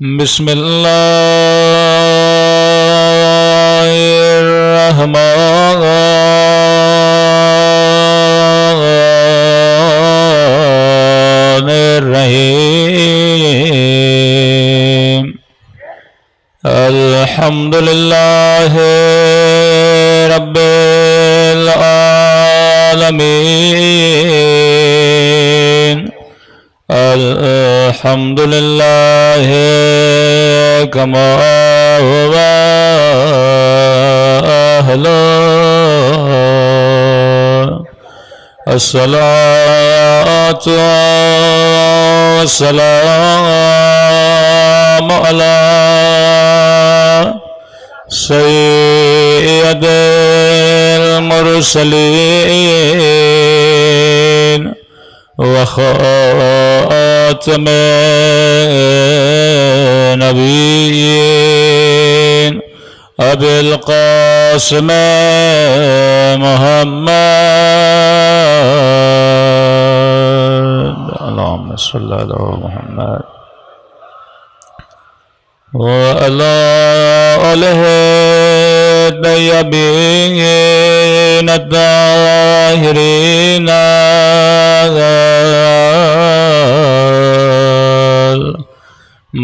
بسم الله الرحمن الرحيم الحمد لله رب العالمين الحمد لله كما هو أهله الصلاة والسلام على سيد المرسلين وخاتم النبيين أبي القاسم محمد اللهم صل على محمد وعلى آله الطيبين الطاهرين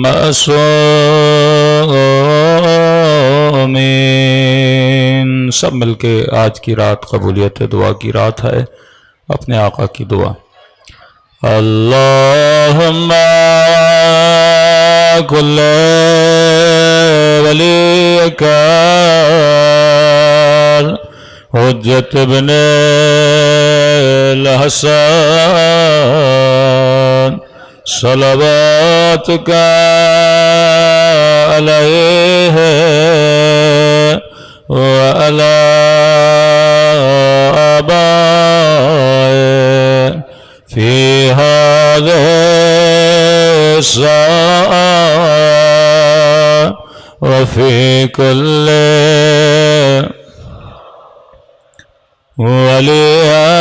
معصومین۔ سب مل کے آج کی رات قبولیت دعا کی رات ہے، اپنے آقا کی دعا۔ اللہم کل ولیک حجت ابن الحسن صلواتک علیہ وعلی آبائه فی هذه الساعة وفی کل ولیان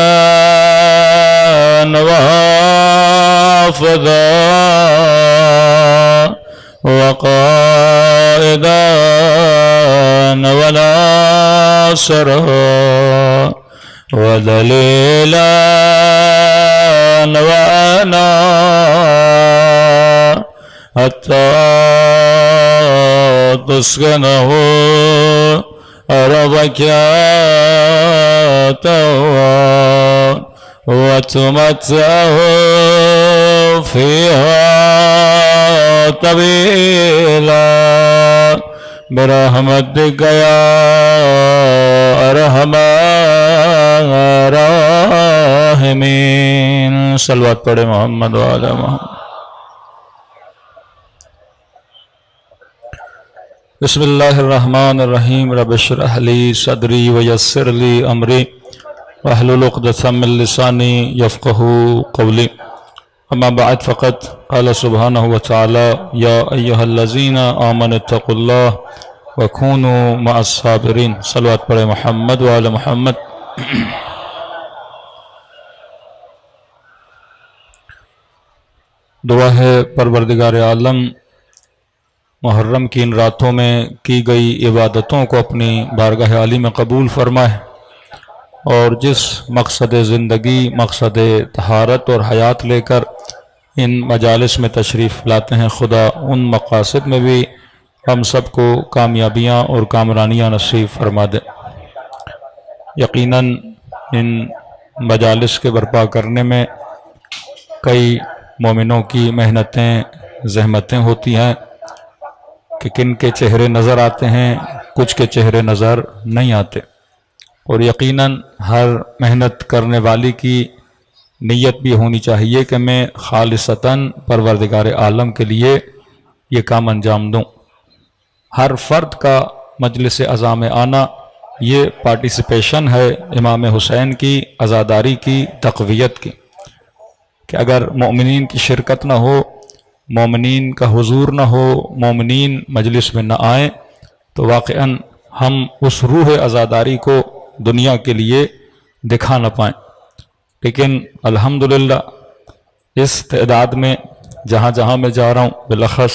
وحافظا وقائدا وناصرا ودلیلا وعنا حتى تسكنه أرضك وتمتعه فيها طويلا برحمتك يا أرحم الراحمين۔ صلوات پڑھے محمد وعلی محمد۔ بسم اللہ الرحمن الرحیم رب اشرح لی صدری ویسر لی امری واحلل عقدۃ من لسانی یفقہوا قولی اما بعد فقط قال سبحانہ وتعالی یا ایہا الذین آمنوا اتقوا اللہ وکونوا مع الصابرین۔ صلوات پڑھے محمد وعلی محمد۔ دعا ہے پروردگار عالم محرم کی ان راتوں میں کی گئی عبادتوں کو اپنی بارگاہ عالی میں قبول فرمائے، اور جس مقصد زندگی، مقصد طہارت اور حیات لے کر ان مجالس میں تشریف لاتے ہیں، خدا ان مقاصد میں بھی ہم سب کو کامیابیاں اور کامرانیاں نصیب فرما دے۔ یقیناً ان مجالس کے برپا کرنے میں کئی مومنوں کی محنتیں، زحمتیں ہوتی ہیں کہ کن کے چہرے نظر آتے ہیں، کچھ کے چہرے نظر نہیں آتے، اور یقیناً ہر محنت کرنے والی کی نیت بھی ہونی چاہیے کہ میں خالصتاً پروردگار عالم کے لیے یہ کام انجام دوں۔ ہر فرد کا مجلس عزا میں آنا یہ پارٹیسپیشن ہے امام حسین کی عزاداری کی، تقویت کی، کہ اگر مومنین کی شرکت نہ ہو، مومنین کا حضور نہ ہو، مومنین مجلس میں نہ آئیں، تو واقعاً ہم اس روح عزاداری کو دنیا کے لیے دکھا نہ پائیں۔ لیکن الحمدللہ اس تعداد میں جہاں جہاں میں جا رہا ہوں، بالاخص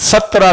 17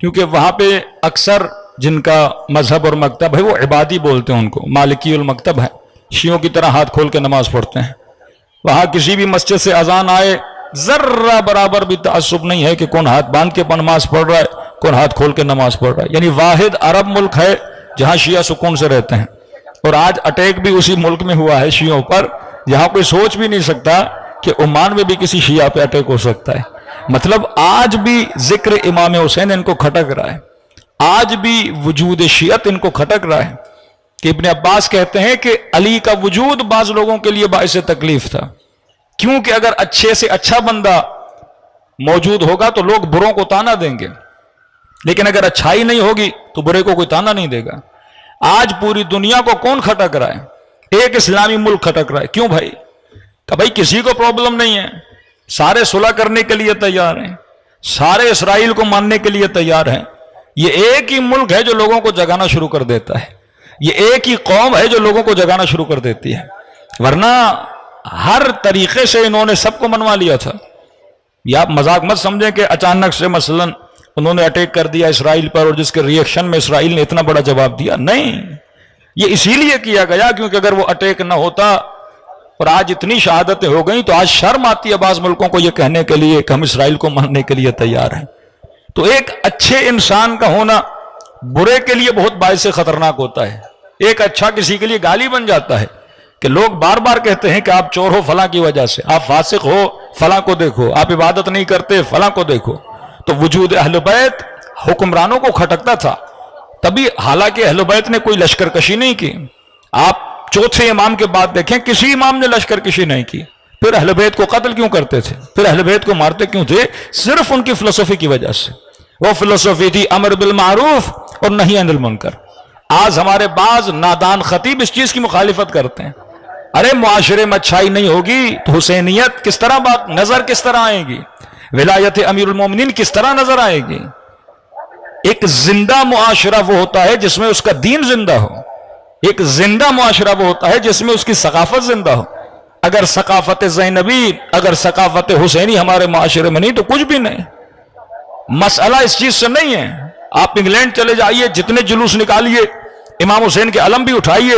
کیونکہ وہاں پہ اکثر جن کا مذہب اور مکتب ہے وہ عبادی بولتے ہیں ان کو، مالکی المکتب ہے، شیعوں کی طرح ہاتھ کھول کے نماز پڑھتے ہیں. وہاں کسی بھی مسجد سے اذان آئے ذرہ برابر بھی تعصب نہیں ہے کہ کون ہاتھ باندھ کے نماز پڑھ رہا ہے، کون ہاتھ کھول کے نماز پڑھ رہا ہے. یعنی واحد عرب ملک ہے جہاں شیعہ سکون سے رہتے ہیں، اور آج اٹیک بھی اسی ملک میں ہوا ہے شیعوں پر، جہاں کوئی سوچ بھی نہیں سکتا کہ عمان میں بھی کسی شیعہ پہ اٹیک ہو سکتا ہے. مطلب آج بھی ذکر امام حسین ان کو کھٹک رہا ہے، آج بھی وجود شیعت ان کو کھٹک رہا ہے. کہ ابن عباس کہتے ہیں کہ علی کا وجود بعض لوگوں کے لیے باعث تکلیف تھا، کیونکہ اگر اچھے سے اچھا بندہ موجود ہوگا تو لوگ بروں کو تانا دیں گے، لیکن اگر اچھائی نہیں ہوگی تو برے کو کوئی تانا نہیں دے گا. آج پوری دنیا کو کون کھٹک رہا ہے؟ ایک اسلامی ملک کھٹک رہا ہے. کیوں بھائی؟ کہ بھائی کسی کو پرابلم نہیں ہے، سارے صلح کرنے کے لیے تیار ہیں، سارے اسرائیل کو ماننے کے لیے تیار ہیں. یہ ایک ہی ملک ہے جو لوگوں کو جگانا شروع کر دیتا ہے، یہ ایک ہی قوم ہے جو لوگوں کو جگانا شروع کر دیتی ہے. ورنہ ہر طریقے سے انہوں نے سب کو منوا لیا تھا. یہ آپ مذاق مت سمجھیں کہ اچانک سے مثلا انہوں نے اٹیک کر دیا اسرائیل پر اور جس کے ریئیکشن میں اسرائیل نے اتنا بڑا جواب دیا. نہیں، یہ اسی لیے کیا گیا کیونکہ اگر وہ اٹیک نہ ہوتا اور آج اتنی شہادتیں ہو گئیں تو آج شرم آتی ہے بعض ملکوں کو یہ کہنے کے لیے کہ ہم اسرائیل کو ماننے کے لیے تیار ہیں. تو ایک اچھے انسان کا ہونا برے کے لیے بہت باعث خطرناک ہوتا ہے. ایک اچھا کسی کے لیے گالی بن جاتا ہے کہ لوگ بار بار کہتے ہیں کہ آپ چور ہو فلاں کی وجہ سے، آپ فاسق ہو فلاں کو دیکھو، آپ عبادت نہیں کرتے فلاں کو دیکھو. تو وجود اہل بیت حکمرانوں کو کھٹکتا تھا تبھی، حالانکہ اہل بیت نے کوئی لشکر کشی نہیں کی. آپ چوتھے امام کے بعد دیکھیں کسی امام نے لشکر کشی نہیں کی. پھر اہل بیت کو قتل کیوں کرتے تھے؟ پھر اہل بیت کو مارتے کیوں تھے؟ صرف ان کی فلسفی کی وجہ سے. وہ فلسفی تھی امر بالمعروف اور نہی عن المنکر. آج ہمارے بعض نادان خطیب اس چیز کی مخالفت کرتے ہیں. ارے معاشرے میں اچھائی نہیں ہوگی تو حسینیت کس طرح نظر کس طرح آئے گی؟ ولایت امیر المومنین کس طرح نظر آئے گی؟ ایک زندہ معاشرہ وہ ہوتا ہے جس میں اس کا دین زندہ ہو. ایک زندہ معاشرہ وہ ہوتا ہے جس میں اس کی ثقافت زندہ ہو. اگر ثقافت زینبی، اگر ثقافت حسینی ہمارے معاشرے میں نہیں تو کچھ بھی نہیں. مسئلہ اس چیز سے نہیں ہے. آپ انگلینڈ چلے جائیے، جتنے جلوس نکالیے، امام حسین کے علم بھی اٹھائیے،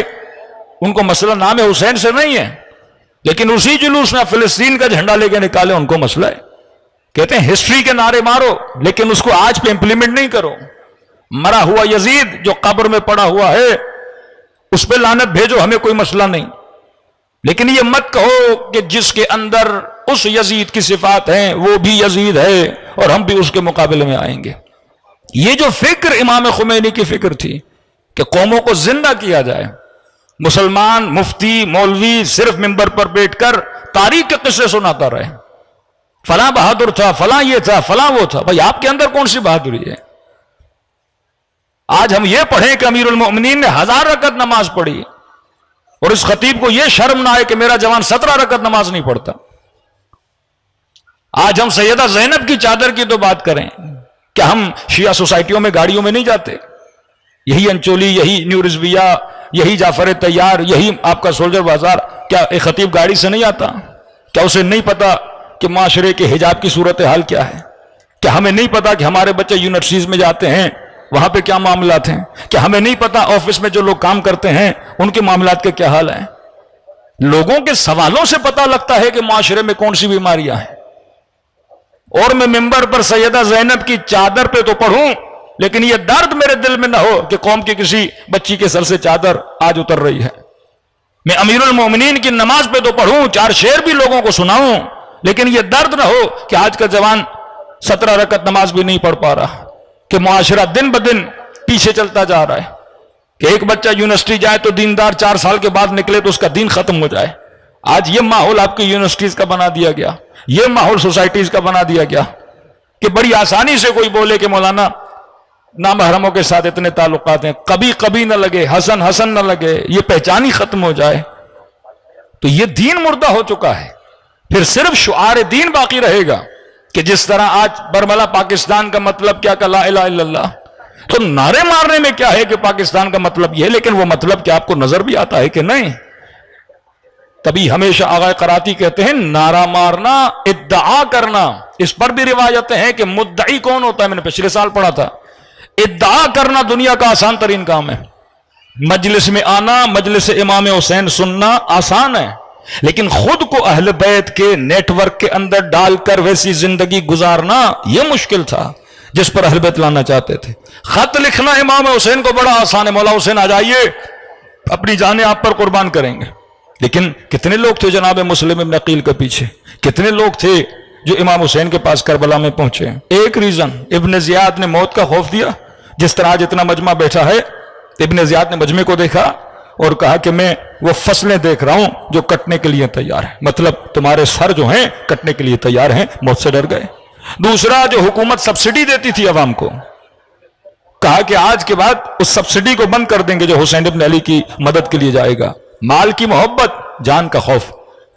ان کو مسئلہ نام حسین سے نہیں ہے. لیکن اسی جلوس میں فلسطین کا جھنڈا لے کے نکالے، ان کو مسئلہ ہے. کہتے ہیں ہسٹری کے نعرے مارو لیکن اس کو آج پہ امپلیمنٹ نہیں کرو. مرا ہوا یزید جو قبر میں پڑا ہوا ہے اس پہ لعنت بھیجو، ہمیں کوئی مسئلہ نہیں. لیکن یہ مت کہو کہ جس کے اندر اس یزید کی صفات ہیں وہ بھی یزید ہے اور ہم بھی اس کے مقابلے میں آئیں گے. یہ جو فکر امام خمینی کی فکر تھی کہ قوموں کو زندہ کیا جائے، مسلمان مفتی مولوی صرف ممبر پر بیٹھ کر تاریخ کے قصے سناتا رہے، فلاں بہادر تھا، فلاں یہ تھا، فلاں وہ تھا. بھائی آپ کے اندر کون سی بہادری ہے؟ آج ہم یہ پڑھیں کہ امیر المؤمنین نے 1000 رکعت نماز پڑھی اور اس خطیب کو یہ شرم نہ آئے کہ میرا جوان 17 رکعت نماز نہیں پڑھتا. آج ہم سیدہ زینب کی چادر کی تو بات کریں، کیا ہم شیعہ سوسائٹیوں میں گاڑیوں میں نہیں جاتے؟ یہی انچولی، یہی نیو رضویہ، یہی جعفر تیار، یہی آپ کا سولجر بازار، کیا ایک خطیب گاڑی سے نہیں آتا؟ کیا اسے نہیں پتا کہ معاشرے کے حجاب کی صورتحال کیا ہے؟ کیا ہمیں نہیں پتا کہ ہمارے بچے یونیورسٹیز میں جاتے ہیں وہاں پہ کیا معاملات ہیں؟ کیا ہمیں نہیں پتا آفس میں جو لوگ کام کرتے ہیں ان کے معاملات کے کیا حال ہیں؟ لوگوں کے سوالوں سے پتا لگتا ہے کہ معاشرے میں کون سی بیماریاں ہیں. اور میں ممبر پر سیدہ زینب کی چادر پہ تو پڑھوں لیکن یہ درد میرے دل میں نہ ہو کہ قوم کی کسی بچی کے سر سے چادر آج اتر رہی ہے. میں امیر المومنین کی نماز پہ تو پڑھوں، 4 شعر بھی لوگوں کو سناؤں، لیکن یہ درد نہ ہو کہ آج کا جوان 17 رکعت نماز بھی نہیں پڑھ پا رہا، کہ معاشرہ دن بدن پیچھے چلتا جا رہا ہے. کہ ایک بچہ یونیورسٹی جائے تو دیندار 4 سال کے بعد نکلے تو اس کا دین ختم ہو جائے. آج یہ ماحول آپ کی یونیورسٹیز کا بنا دیا گیا، یہ ماحول سوسائٹیز کا بنا دیا گیا کہ بڑی آسانی سے کوئی بولے کہ مولانا نامحرموں کے ساتھ اتنے تعلقات ہیں، کبھی کبھی نہ لگے، حسن حسن نہ لگے، یہ پہچان ہی ختم ہو جائے. تو یہ دین مردہ ہو چکا ہے. پھر صرف شعار دین باقی رہے گا کہ جس طرح آج برملا پاکستان کا مطلب کیا کہ لا الہ الا اللہ، تو نعرے مارنے میں کیا ہے کہ پاکستان کا مطلب یہ، لیکن وہ مطلب کیا آپ کو نظر بھی آتا ہے کہ نہیں؟ تبھی ہمیشہ آغا قراتی کہتے ہیں نعرہ مارنا، ادعا کرنا، اس پر بھی روایتیں ہیں کہ مدعی کون ہوتا ہے. میں نے پچھلے سال پڑھا تھا ادعا کرنا دنیا کا آسان ترین کام ہے. مجلس میں آنا, مجلس امام حسین سننا آسان ہے, لیکن خود کو اہل بیت کے نیٹ ورک کے اندر ڈال کر ویسی زندگی گزارنا یہ مشکل تھا جس پر اہل بیت لانا چاہتے تھے. خط لکھنا امام حسین کو بڑا آسان ہے, مولا حسین آ جائیے, اپنی جانیں آپ پر قربان کریں گے. لیکن کتنے لوگ تھے جناب مسلم ابن عقیل کے پیچھے, کتنے لوگ تھے جو امام حسین کے پاس کربلا میں پہنچے. ایک ریزن, ابن زیاد نے موت کا خوف دیا. جس طرح آج اتنا مجمع بیٹھا ہے, ابن زیاد نے مجمع کو دیکھا اور کہا کہ میں وہ فصلیں دیکھ رہا ہوں جو کٹنے کے لیے تیار ہیں, مطلب تمہارے سر جو ہیں کٹنے کے لیے تیار ہیں, موت سے ڈر گئے. دوسرا, جو حکومت سبسڈی دیتی تھی عوام کو, کہا کہ آج کے بعد اس سبسڈی کو بند کر دیں گے جو حسین ابن علی کی مدد کے لیے جائے گا. مال کی محبت, جان کا خوف,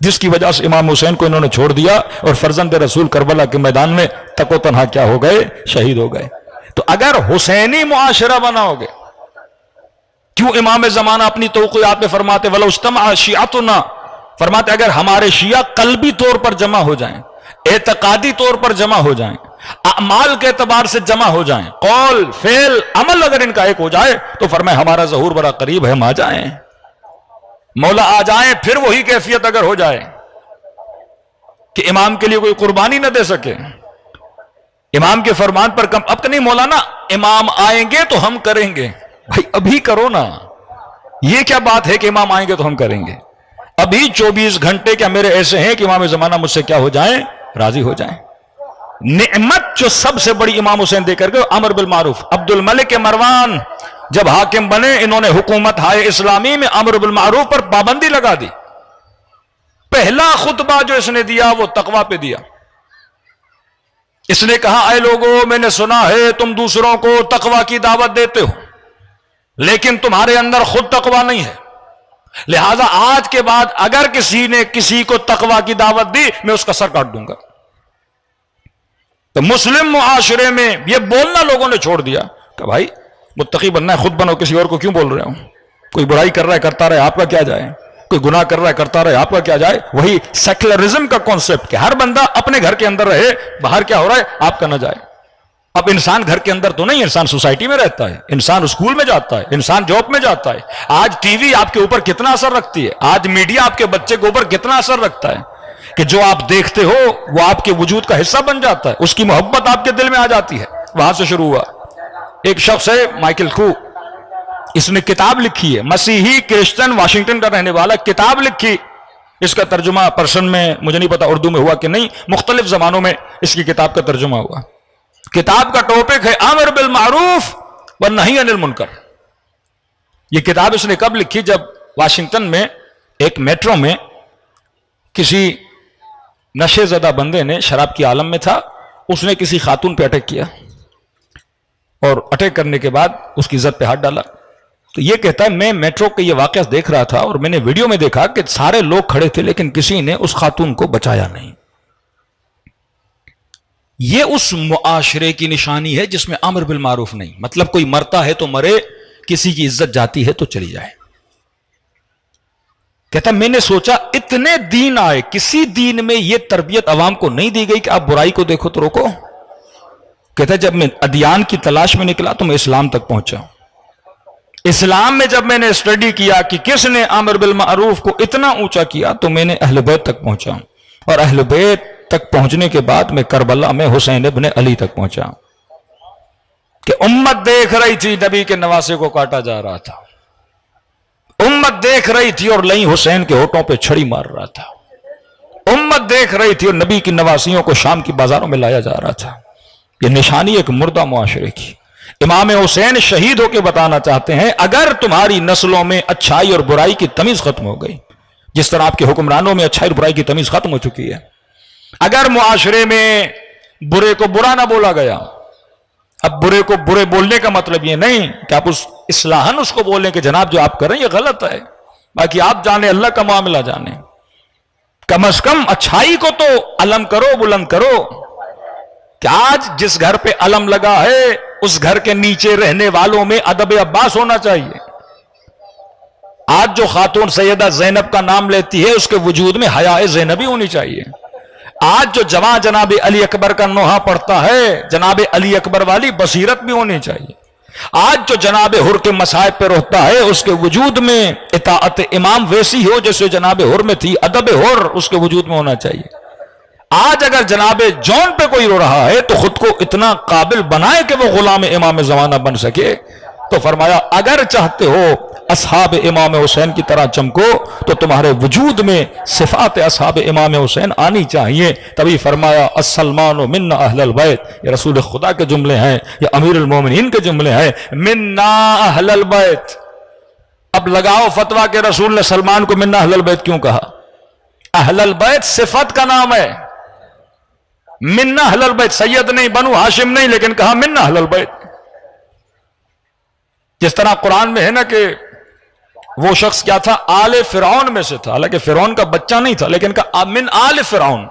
جس کی وجہ سے امام حسین کو انہوں نے چھوڑ دیا اور فرزند رسول کربلا کے میدان میں تک و تنہا کیا ہو گئے, شہید ہو گئے. تو اگر حسینی معاشرہ بناؤ گے, کیوں امام زمانہ اپنی توقیات میں فرماتے وَلَوْ اجْتَمَعَ شِيَعَتُنَا, فرماتے اگر ہمارے شیعہ قلبی طور پر جمع ہو جائیں, اعتقادی طور پر جمع ہو جائیں, اعمال کے اعتبار سے جمع ہو جائیں, قول فعل عمل اگر ان کا ایک ہو جائے, تو فرمائے ہمارا ظہور بڑا قریب ہے, ہم آ جائیں, مولا آ جائیں. پھر وہی کیفیت اگر ہو جائے کہ امام کے لیے کوئی قربانی نہ دے سکے, امام کے فرمان پر کم, اب تو نہیں مولانا امام آئیں گے تو ہم کریں گے. بھائی ابھی کرو نا, یہ کیا بات ہے کہ امام آئیں گے تو ہم کریں گے؟ ابھی 24 گھنٹے کیا میرے ایسے ہیں کہ امام زمانہ مجھ سے کیا ہو جائیں, راضی ہو جائیں. نعمت جو سب سے بڑی امام حسین دے کر گئے, امر بالمعروف. عبد الملک مروان جب حاکم بنے, انہوں نے حکومت ہائے اسلامی میں امر بالمعروف پر پابندی لگا دی. پہلا خطبہ جو اس نے دیا وہ تقوی پہ دیا. اس نے کہا اے لوگوں, میں نے سنا ہے تم دوسروں کو تقوی کی دعوت دیتے ہو, لیکن تمہارے اندر خود تقوی نہیں ہے, لہذا آج کے بعد اگر کسی نے کسی کو تقوی کی دعوت دی, میں اس کا سر کاٹ دوں گا. تو مسلم معاشرے میں یہ بولنا لوگوں نے چھوڑ دیا کہ بھائی متقی بننا ہے, خود بنو, کسی اور کو کیوں بول رہے ہو؟ کوئی برائی کر رہا ہے کرتا رہے, آپ کا کیا جائے, کوئی گناہ کر رہا ہے کرتا رہے, آپ کا کیا جائے. وہی سیکولرزم کا کانسیپٹ کہ ہر بندہ اپنے گھر کے اندر رہے, باہر کیا ہو رہا ہے آپ کا نہ جائے. اب انسان گھر کے اندر تو نہیں, انسان سوسائٹی میں رہتا ہے, انسان اسکول میں جاتا ہے, انسان جاب میں جاتا ہے. آج ٹی وی آپ کے اوپر کتنا اثر رکھتی ہے, آج میڈیا آپ کے بچے کے اوپر کتنا اثر رکھتا ہے کہ جو آپ دیکھتے ہو وہ آپ کے وجود کا حصہ بن جاتا ہے, اس کی محبت آپ کے دل میں آ جاتی ہے. وہاں سے شروع ہوا. ایک شخص ہے مائیکل کو, اس نے کتاب لکھی ہے, مسیحی کرسچن واشنگٹن کا رہنے والا, کتاب لکھی. اس کا ترجمہ پرشن میں مجھے نہیں پتا اردو میں ہوا کہ نہیں, مختلف زبانوں میں اس کی کتاب کا ترجمہ ہوا. کتاب کا ٹاپک ہے امر بالمعروف والنہی عن المنکر. یہ کتاب اس نے کب لکھی؟ جب واشنگٹن میں ایک میٹرو میں کسی نشے زدہ بندے نے, شراب کی عالم میں تھا, اس نے کسی خاتون پہ اٹیک کیا اور اٹیک کرنے کے بعد اس کی عزت پہ ہاتھ ڈالا. تو یہ کہتا ہے میں میٹرو کے یہ واقعہ دیکھ رہا تھا اور میں نے ویڈیو میں دیکھا کہ سارے لوگ کھڑے تھے لیکن کسی نے اس خاتون کو بچایا نہیں. یہ اس معاشرے کی نشانی ہے جس میں امر بالمعروف نہیں, مطلب کوئی مرتا ہے تو مرے, کسی کی عزت جاتی ہے تو چلی جائے. کہتا میں نے سوچا اتنے دین آئے, کسی دین میں یہ تربیت عوام کو نہیں دی گئی کہ آپ برائی کو دیکھو تو روکو. کہتا جب میں ادیان کی تلاش میں نکلا تو میں اسلام تک پہنچا. اسلام میں جب میں نے اسٹڈی کیا کہ کس نے امر بالمعروف کو اتنا اونچا کیا تو میں نے اہل بیت تک پہنچا, اور اہل بیت تک پہنچنے کے بعد میں کربلا میں حسین ابن علی تک پہنچا کہ امت دیکھ رہی تھی نبی کے نواسے کو کاٹا جا رہا تھا, امت دیکھ رہی تھی اور لئی حسین کے ہونٹوں پہ چھڑی مار رہا تھا, امت دیکھ رہی تھی اور نبی کی نواسیوں کو شام کی بازاروں میں لایا جا رہا تھا. یہ نشانی ایک مردہ معاشرے کی. امام حسین شہید ہو کے بتانا چاہتے ہیں اگر تمہاری نسلوں میں اچھائی اور برائی کی تمیز ختم ہو گئی, جس طرح آپ کے حکمرانوں میں اچھائی اور برائی کی تمیز ختم ہو چکی ہے, اگر معاشرے میں برے کو برا نہ بولا گیا, اب برے کو برے بولنے کا مطلب یہ نہیں کہ آپ اصلاحاً اس کو بولیں کہ جناب جو آپ کر رہے ہیں یہ غلط ہے, باقی آپ جانیں اللہ کا معاملہ جانیں, کم از کم اچھائی کو تو علم کرو, بلند کرو. کہ آج جس گھر پہ علم لگا ہے اس گھر کے نیچے رہنے والوں میں ادب عباس ہونا چاہیے. آج جو خاتون سیدہ زینب کا نام لیتی ہے اس کے وجود میں حیاء زینبی ہونی چاہیے. آج جو جوان جناب علی اکبر کا نوحہ پڑھتا ہے جناب علی اکبر والی بصیرت بھی ہونی چاہیے. آج جو جناب حر کے مصائب پہ روتا ہے اس کے وجود میں اطاعت امام ویسی ہو جیسے جناب حر میں تھی. ادب حر اس کے وجود میں ہونا چاہیے. آج اگر جناب جون پہ کوئی رو رہا ہے تو خود کو اتنا قابل بنائے کہ وہ غلام امام زمانہ بن سکے. تو فرمایا اگر چاہتے ہو اصحاب امام حسین کی طرح چمکو تو تمہارے وجود میں صفات اصحاب امام حسین آنی چاہیے. تبھی فرمایا السلمان منا اہل البیت. یہ رسول خدا کے جملے ہیں, یہ امیر المومنین کے جملے ہیں. منا اہل البیت. اب لگاؤ فتویٰ کہ رسول نے سلمان کو منا اہل البیت کیوں کہا؟ اہل البیت صفت کا نام ہے. منا اہل البیت, سید نہیں, بنو ہاشم نہیں, لیکن کہا منا اہل البیت. جس طرح قرآن میں ہے نا کہ وہ شخص کیا تھا؟ آل فرعون میں سے تھا, حالانکہ فرعون کا بچہ نہیں تھا, لیکن کہا من آل فرعون,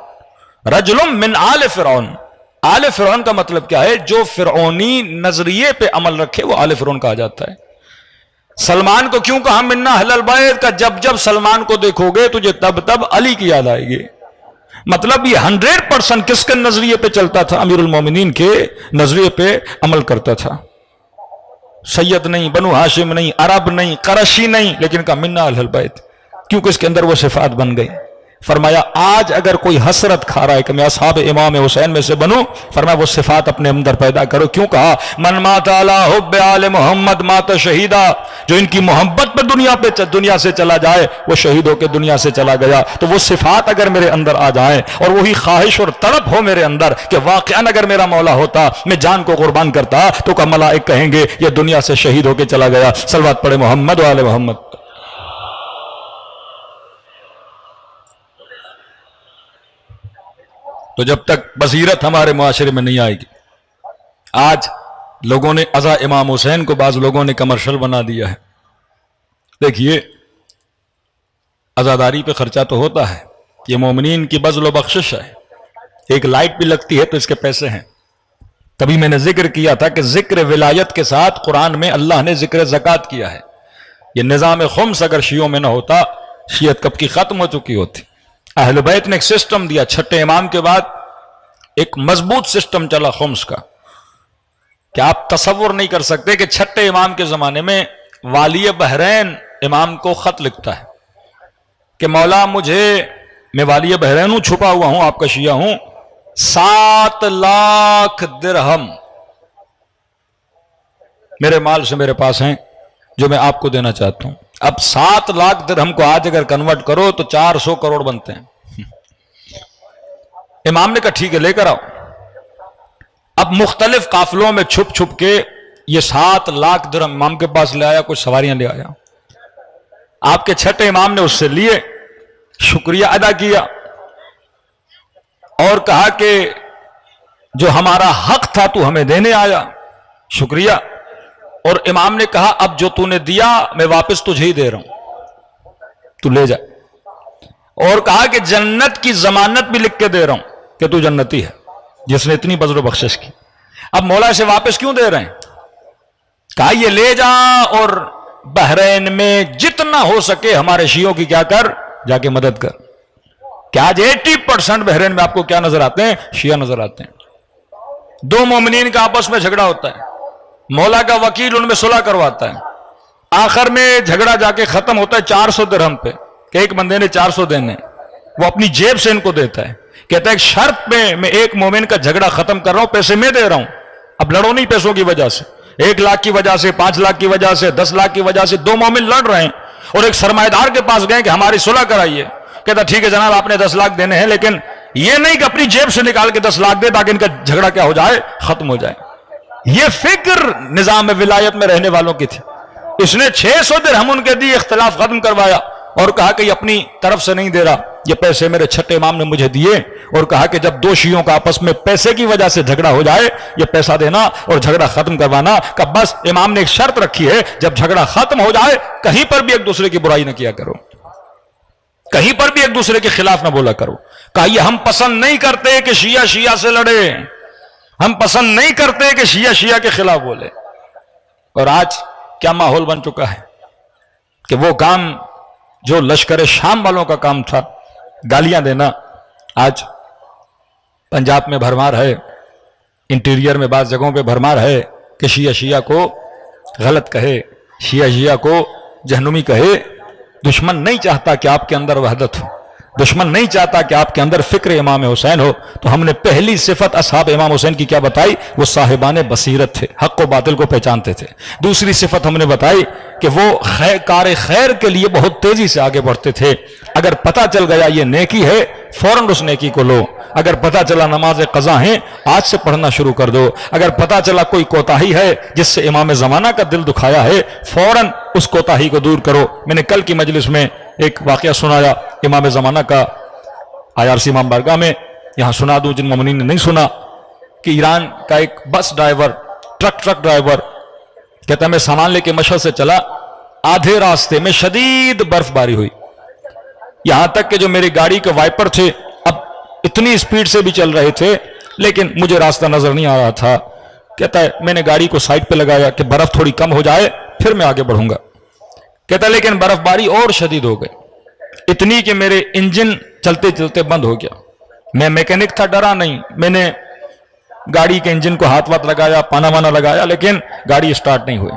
رجل من آل فرعون. آل فرعون کا مطلب کیا ہے؟ جو فرعونی نظریے پہ عمل رکھے وہ آل فرعون کہا جاتا ہے. سلمان کو کیوں کہا منا اہل البیت کا؟ جب جب سلمان کو دیکھو گے تجھے تب تب علی کی یاد آئے گی. مطلب یہ 100% کس کے نظریے پہ چلتا تھا؟ امیر المومنین کے نظریے پہ عمل کرتا تھا. سید نہیں, بنو ہاشم نہیں, عرب نہیں, قرشی نہیں, لیکن کہا منا اہل البیت کیونکہ اس کے اندر وہ صفات بن گئی. فرمایا آج اگر کوئی حسرت کھا رہا ہے کہ میں اصحاب امام حسین میں سے بنوں, فرمایا وہ صفات اپنے اندر پیدا کرو. کیوں کہا من مات علی حب آل محمد مات شہیدا؟ جو ان کی محبت پہ دنیا سے چلا جائے وہ شہید ہو کے دنیا سے چلا گیا. تو وہ صفات اگر میرے اندر آ جائیں اور وہی خواہش اور طلب ہو میرے اندر کہ واقعاً اگر میرا مولا ہوتا میں جان کو قربان کرتا, تو کہ ملائک کہیں گے یہ دنیا سے شہید ہو کے چلا گیا. صلوات پڑھے محمد و آل محمد. تو جب تک بصیرت ہمارے معاشرے میں نہیں آئے گی, آج لوگوں نے ازا امام حسین کو بعض لوگوں نے کمرشل بنا دیا ہے. دیکھیے عزاداری پہ خرچہ تو ہوتا ہے, یہ مومنین کی بذل و بخشش ہے. ایک لائٹ بھی لگتی ہے تو اس کے پیسے ہیں. تبھی میں نے ذکر کیا تھا کہ ذکر ولایت کے ساتھ قرآن میں اللہ نے ذکر زکوٰۃ کیا ہے. یہ نظام خمس اگر شیعوں میں نہ ہوتا, شیعت کب کی ختم ہو چکی ہوتی. اہل بیت نے ایک سسٹم دیا, چھٹے امام کے بعد ایک مضبوط سسٹم چلا خمس کا, کہ آپ تصور نہیں کر سکتے کہ چھٹے امام کے زمانے میں والی بحرین امام کو خط لکھتا ہے کہ مولا میں والی بحرین ہوں, چھپا ہوا ہوں, آپ کا شیعہ ہوں, 7 لاکھ درہم میرے مال سے میرے پاس ہیں جو میں آپ کو دینا چاہتا ہوں. اب 7 لاکھ درہم کو آج اگر کنورٹ کرو تو 400 کروڑ بنتے ہیں. امام نے کہا ٹھیک ہے لے کر آؤ. اب مختلف قافلوں میں چھپ چھپ کے یہ 7 لاکھ درہم امام کے پاس لے آیا, کچھ سواریاں لے آیا. آپ کے چھٹے امام نے اس سے لیے, شکریہ ادا کیا اور کہا کہ جو ہمارا حق تھا تو ہمیں دینے آیا, شکریہ. اور امام نے کہا اب جو تو نے دیا میں واپس تجھے ہی دے رہا ہوں, تو لے جا. اور کہا کہ جنت کی ضمانت بھی لکھ کے دے رہا ہوں کہ تو جنتی ہے, جس نے اتنی بذل و بخشش کی. اب مولا سے واپس کیوں دے رہے ہیں؟ کہا یہ لے جا اور بحرین میں جتنا ہو سکے ہمارے شیعوں کی کیا کر, جا کے مدد کر. کہ آج 80% بحرین میں آپ کو کیا نظر آتے ہیں؟ شیعہ نظر آتے ہیں. 2 مومنین کا آپس میں جھگڑا ہوتا ہے, مولا کا وکیل ان میں صلح کرواتا ہے, آخر میں جھگڑا جا کے ختم ہوتا ہے 400 درہم پہ, کہ ایک بندے نے 400 دینے, وہ اپنی جیب سے ان کو دیتا ہے, کہتا ہے ایک شرط پہ میں ایک مومن کا جھگڑا ختم کر رہا ہوں, پیسے میں دے رہا ہوں, اب لڑو نہیں پیسوں کی وجہ سے, 1 لاکھ کی وجہ سے, 5 لاکھ کی وجہ سے, 10 لاکھ کی وجہ سے 2 مومن لڑ رہے ہیں اور ایک سرمایہ دار کے پاس گئے کہ ہماری صلح کرائیے. کہتا ٹھیک ہے جناب آپ نے 10 لاکھ دینے ہیں, لیکن یہ نہیں کہ اپنی جیب سے نکال کے 10 لاکھ دے تاکہ ان کا جھگڑا کیا ہو جائے, ختم ہو جائے. یہ فکر نظام ولایت میں رہنے والوں کی تھی. اس نے 600 درہم ان کے دی, اختلاف ختم کروایا اور کہا کہ یہ اپنی طرف سے نہیں دے رہا, یہ پیسے میرے چھٹے امام نے مجھے دیے, اور کہا کہ جب 2 شیعوں کا آپس میں پیسے کی وجہ سے جھگڑا ہو جائے یہ پیسہ دینا اور جھگڑا ختم کروانا. کہ بس امام نے ایک شرط رکھی ہے, جب جھگڑا ختم ہو جائے کہیں پر بھی ایک دوسرے کی برائی نہ کیا کرو, کہیں پر بھی ایک دوسرے کے خلاف نہ بولا کرو. کہا یہ ہم پسند نہیں کرتے کہ شیعہ شیعہ سے لڑے, ہم پسند نہیں کرتے کہ شیعہ شیعہ کے خلاف بولے. اور آج کیا ماحول بن چکا ہے کہ وہ کام جو لشکر شام والوں کا کام تھا, گالیاں دینا, آج پنجاب میں بھرمار ہے, انٹیریئر میں بعض جگہوں پہ بھرمار ہے کہ شیعہ شیعہ کو غلط کہے، شیعہ کو جہنمی کہے، دشمن نہیں چاہتا کہ آپ کے اندر وحدت ہو، دشمن نہیں چاہتا کہ آپ کے اندر فکر امام حسین ہو. تو ہم نے پہلی صفت اصحاب امام حسین کی کیا بتائی؟ وہ صاحبان بصیرت تھے، حق و باطل کو پہچانتے تھے. دوسری صفت ہم نے بتائی کہ وہ کار خیر کے لیے بہت تیزی سے آگے بڑھتے تھے. اگر پتہ چل گیا یہ نیکی ہے فوراً اس نیکی کو لو. اگر پتہ چلا نماز قضا ہیں آج سے پڑھنا شروع کر دو. اگر پتہ چلا کوئی کوتاہی ہے جس سے امام زمانہ کا دل دکھایا ہے فوراً اس کوتاہی کو دور کرو. میں نے کل کی مجلس میں ایک واقعہ سنایا امام زمانہ کا IRC امام بارگاہ میں، یہاں سنا دوں جن مومنین نے نہیں سنا، کہ ایران کا ایک بس ڈرائیور ٹرک ڈرائیور کہتا ہے میں سامان لے کے مشہد سے چلا، آدھے راستے میں شدید برف باری ہوئی، یہاں تک کہ جو میری گاڑی کے وائپر تھے اب اتنی اسپیڈ سے بھی چل رہے تھے لیکن مجھے راستہ نظر نہیں آ رہا تھا. کہتا ہے میں نے گاڑی کو سائڈ پہ لگایا کہ برف تھوڑی کم ہو جائے پھر میں آگے بڑھوں گا. کہتا ہے لیکن برف باری اور شدید ہو گئی، اتنی کہ میرے انجن چلتے چلتے بند ہو گیا. میں میکینک تھا، ڈرا نہیں، میں نے گاڑی کے انجن کو ہاتھ لگایا، پانا وانا لگایا لیکن گاڑی سٹارٹ نہیں ہوئی.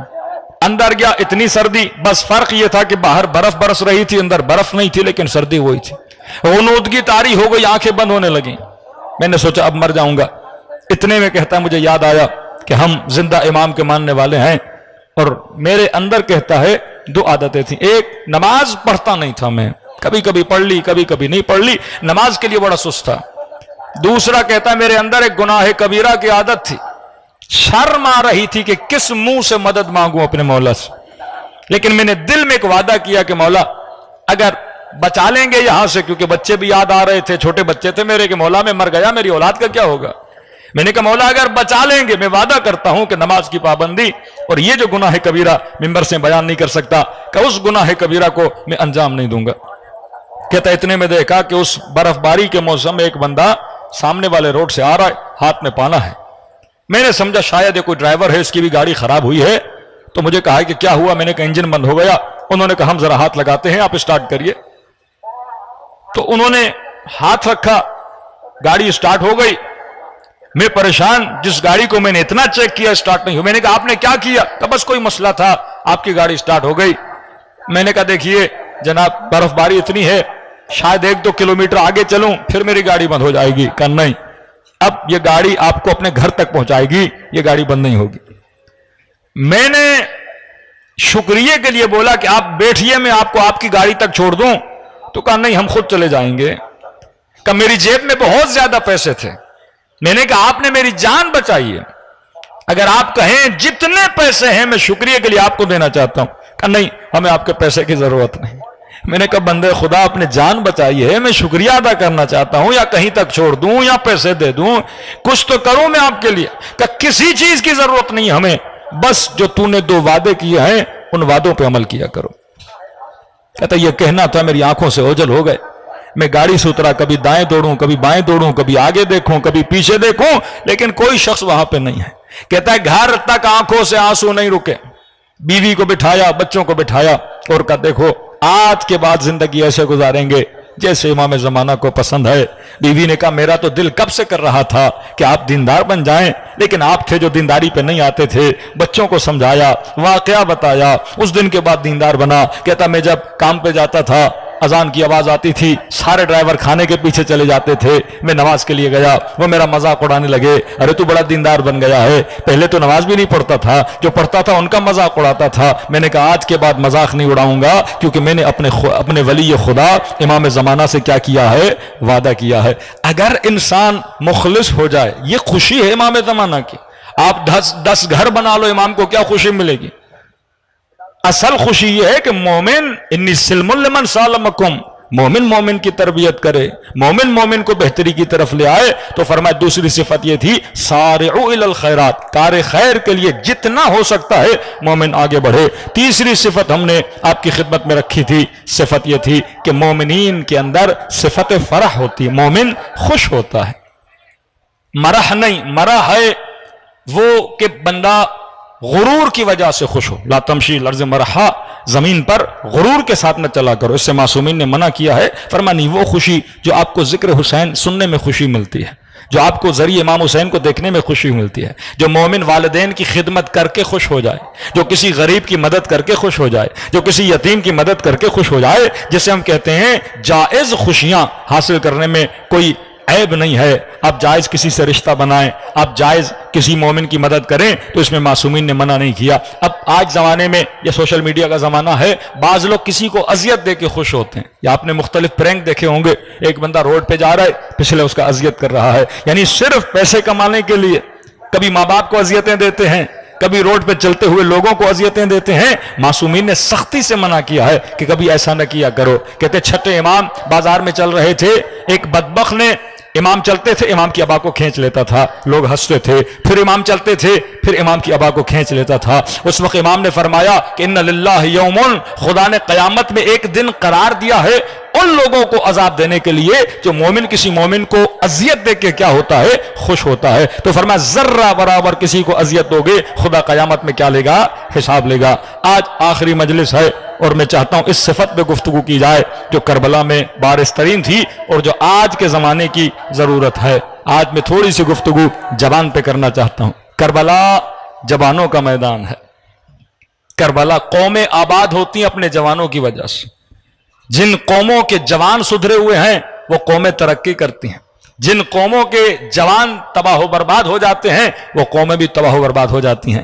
اندر گیا، اتنی سردی، بس فرق یہ تھا کہ باہر برف برس رہی تھی اندر برف نہیں تھی لیکن سردی وہی تھی. غنودگی طاری ہو گئی، آنکھیں بند ہونے لگیں. میں نے سوچا اب مر جاؤں گا. اتنے میں کہتا ہے مجھے یاد آیا کہ ہم زندہ امام کے ماننے والے ہیں اور میرے اندر کہتا ہے دو عادتیں تھیں. ایک، نماز پڑھتا نہیں تھا میں، کبھی کبھی پڑھ لی کبھی کبھی نہیں پڑھ لی، نماز کے لیے بڑا سست تھا. دوسرا کہتا ہے میرے اندر ایک گناہ کبیرہ کی عادت تھی، شرم آ رہی تھی کہ کس منہ سے مدد مانگوں اپنے مولا سے. لیکن میں نے دل میں ایک وعدہ کیا کہ مولا اگر بچا لیں گے یہاں سے، کیونکہ بچے بھی یاد آ رہے تھے، چھوٹے بچے تھے میرے، کہ مولا میں مر گیا میری اولاد کا کیا ہوگا. میں نے کہا مولا اگر بچا لیں گے میں وعدہ کرتا ہوں کہ نماز کی پابندی اور یہ جو گناہ کبیرہ ممبر سے بیان نہیں کر سکتا کہ اس گناہ کبیرہ کو میں انجام نہیں دوں گا. کہتا اتنے میں دیکھا کہ اس برف باری کے موسم میں ایک بندہ سامنے والے روڈ سے آ رہا ہے، ہاتھ میں پانا ہے. میں نے سمجھا شاید یہ کوئی ڈرائیور ہے، اس کی بھی گاڑی خراب ہوئی ہے. تو مجھے کہا کہ کیا ہوا؟ میں نے کہا انجن بند ہو گیا. انہوں نے کہا ہم ذرا ہاتھ لگاتے ہیں، آپ اسٹارٹ کریے. تو انہوں نے ہاتھ رکھا، گاڑی سٹارٹ ہو گئی. میں پریشان، جس گاڑی کو میں نے اتنا چیک کیا سٹارٹ نہیں ہو. میں نے کہا آپ نے کیا کیا؟ کہ بس کوئی مسئلہ تھا، آپ کی گاڑی سٹارٹ ہو گئی. میں نے کہا دیکھیے جناب برف باری اتنی ہے شاید 1-2 کلومیٹر آگے چلوں پھر میری گاڑی بند ہو جائے گی. کہ نہیں، اب یہ گاڑی آپ کو اپنے گھر تک پہنچائے گی، یہ گاڑی بند نہیں ہوگی. میں نے شکریہ کے لیے بولا کہ آپ بیٹھیے میں آپ کو آپ کی گاڑی تک چھوڑ دوں. تو کہا نہیں ہم خود چلے جائیں گے. کہ میری جیب میں بہت زیادہ پیسے تھے. میں نے کہا آپ نے میری جان بچائی ہے، اگر آپ کہیں جتنے پیسے ہیں میں شکریہ کے لیے آپ کو دینا چاہتا ہوں. کہ نہیں ہمیں آپ کے پیسے کی ضرورت نہیں. میں نے کہا بندے خدا اپنے جان بچائی ہے، میں شکریہ ادا کرنا چاہتا ہوں، یا کہیں تک چھوڑ دوں یا پیسے دے دوں، کچھ تو کروں میں آپ کے لیے. کہ کسی چیز کی ضرورت نہیں ہمیں، بس جو تو نے 2 وعدے کیے ہیں ان وعدوں پہ عمل کیا کرو. کہتا یہ کہنا تھا میری آنکھوں سے اوجھل ہو گئے. میں گاڑی سے اترا، کبھی دائیں دوڑوں کبھی بائیں دوڑوں، کبھی آگے دیکھوں کبھی پیچھے دیکھوں لیکن کوئی شخص وہاں پہ نہیں ہے. کہتا ہے گھر تک آنکھوں سے آنسو نہیں رکے. بیوی کو بٹھایا، بچوں کو بٹھایا اور کہا دیکھو آج کے بعد زندگی ایسے گزاریں گے جیسے امام زمانہ کو پسند ہے. بیوی نے کہا میرا تو دل کب سے کر رہا تھا کہ آپ دیندار بن جائیں، لیکن آپ تھے جو دینداری پہ نہیں آتے تھے. بچوں کو سمجھایا، واقعہ بتایا، اس دن کے بعد دیندار بنا. کہتا میں جب کام پہ جاتا تھا اذان کی آواز آتی تھی، سارے ڈرائیور کھانے کے پیچھے چلے جاتے تھے. میں نماز کے لیے گیا، وہ میرا مذاق اڑانے لگے، ارے تو بڑا دیندار بن گیا ہے، پہلے تو نماز بھی نہیں پڑھتا تھا، جو پڑھتا تھا ان کا مذاق اڑاتا تھا. میں نے کہا آج کے بعد مذاق نہیں اڑاؤں گا، کیونکہ میں نے اپنے ولی خدا امام زمانہ سے کیا کیا ہے؟ وعدہ کیا ہے. اگر انسان مخلص ہو جائے، یہ خوشی ہے امام زمانہ کی. آپ 10 گھر بنا لو، امام کو کیا خوشی ملے گی؟ اصل خوشی یہ ہے کہ مومن انی سلم لمن سالمکم، مومن کی تربیت کرے، مومن کو بہتری کی طرف لے آئے. تو فرمایا دوسری صفت یہ تھی سارعوا الی الخیرات، کار خیر کے لیے جتنا ہو سکتا ہے مومن آگے بڑھے. تیسری صفت ہم نے آپ کی خدمت میں رکھی تھی، صفت یہ تھی کہ مومنین کے اندر صفت فرح ہوتی ہے، مومن خوش ہوتا ہے. مرح نہیں، مرح ہے وہ کہ بندہ غرور کی وجہ سے خوش ہو. لا تمشی الارض مرحا، زمین پر غرور کے ساتھ نہ چلا کرو، اس سے معصومین نے منع کیا ہے. فرمانی وہ خوشی جو آپ کو ذکر حسین سننے میں خوشی ملتی ہے، جو آپ کو ذریعے امام حسین کو دیکھنے میں خوشی ملتی ہے، جو مومن والدین کی خدمت کر کے خوش ہو جائے، جو کسی غریب کی مدد کر کے خوش ہو جائے، جو کسی یتیم کی مدد کر کے خوش ہو جائے، جسے ہم کہتے ہیں جائز خوشیاں حاصل کرنے میں کوئی عیب نہیں ہے۔ آپ جائز کسی سے رشتہ بنائیں، آپ جائز کسی مومن کی مدد کریں، تو اس میں معصومین نے منع نہیں کیا۔ اب آج زمانے میں یہ سوشل میڈیا کا زمانہ ہے، بعض لوگ کسی کو اذیت دے کے خوش ہوتے ہیں، یا آپ نے مختلف پرینک دیکھے ہوں گے، ایک بندہ روڈ پہ جا رہا ہے، پچھلے اس کا اذیت کر رہا ہے، یعنی صرف پیسے کمانے کے لیے۔ کبھی ماں باپ کو اذیتیں دیتے ہیں، کبھی روڈ پہ چلتے ہوئے لوگوں کو اذیتیں دیتے ہیں۔ معصومین نے سختی سے منع کیا ہے کہ کبھی ایسا نہ کیا کرو۔ کہتے چھٹے امام بازار میں چل رہے تھے، ایک بدبخت نے، امام چلتے تھے، امام کی ابا کو کھینچ لیتا تھا، لوگ ہنستے تھے، پھر امام چلتے تھے، پھر امام کی ابا کو کھینچ لیتا تھا۔ اس وقت امام نے فرمایا کہ ان للہ یومن، خدا نے قیامت میں ایک دن قرار دیا ہے ان لوگوں کو عذاب دینے کے لیے جو مومن کسی مومن کو اذیت دے کے کیا ہوتا ہے، خوش ہوتا ہے۔ تو فرمایا ذرہ برابر کسی کو اذیت دو گے، خدا قیامت میں کیا لے گا، حساب لے گا۔ آج آخری مجلس ہے اور میں چاہتا ہوں اس صفت پہ گفتگو کی جائے جو کربلا میں بارز ترین تھی اور جو آج کے زمانے کی ضرورت ہے۔ آج میں تھوڑی سی گفتگو جوان پہ کرنا چاہتا ہوں۔ کربلا جوانوں کا میدان ہے۔ کربلا قومیں آباد ہوتی ہیں اپنے جوانوں کی وجہ سے۔ جن قوموں کے جوان سدھرے ہوئے ہیں وہ قومیں ترقی کرتی ہیں، جن قوموں کے جوان تباہ و برباد ہو جاتے ہیں وہ قومیں بھی تباہ و برباد ہو جاتی ہیں۔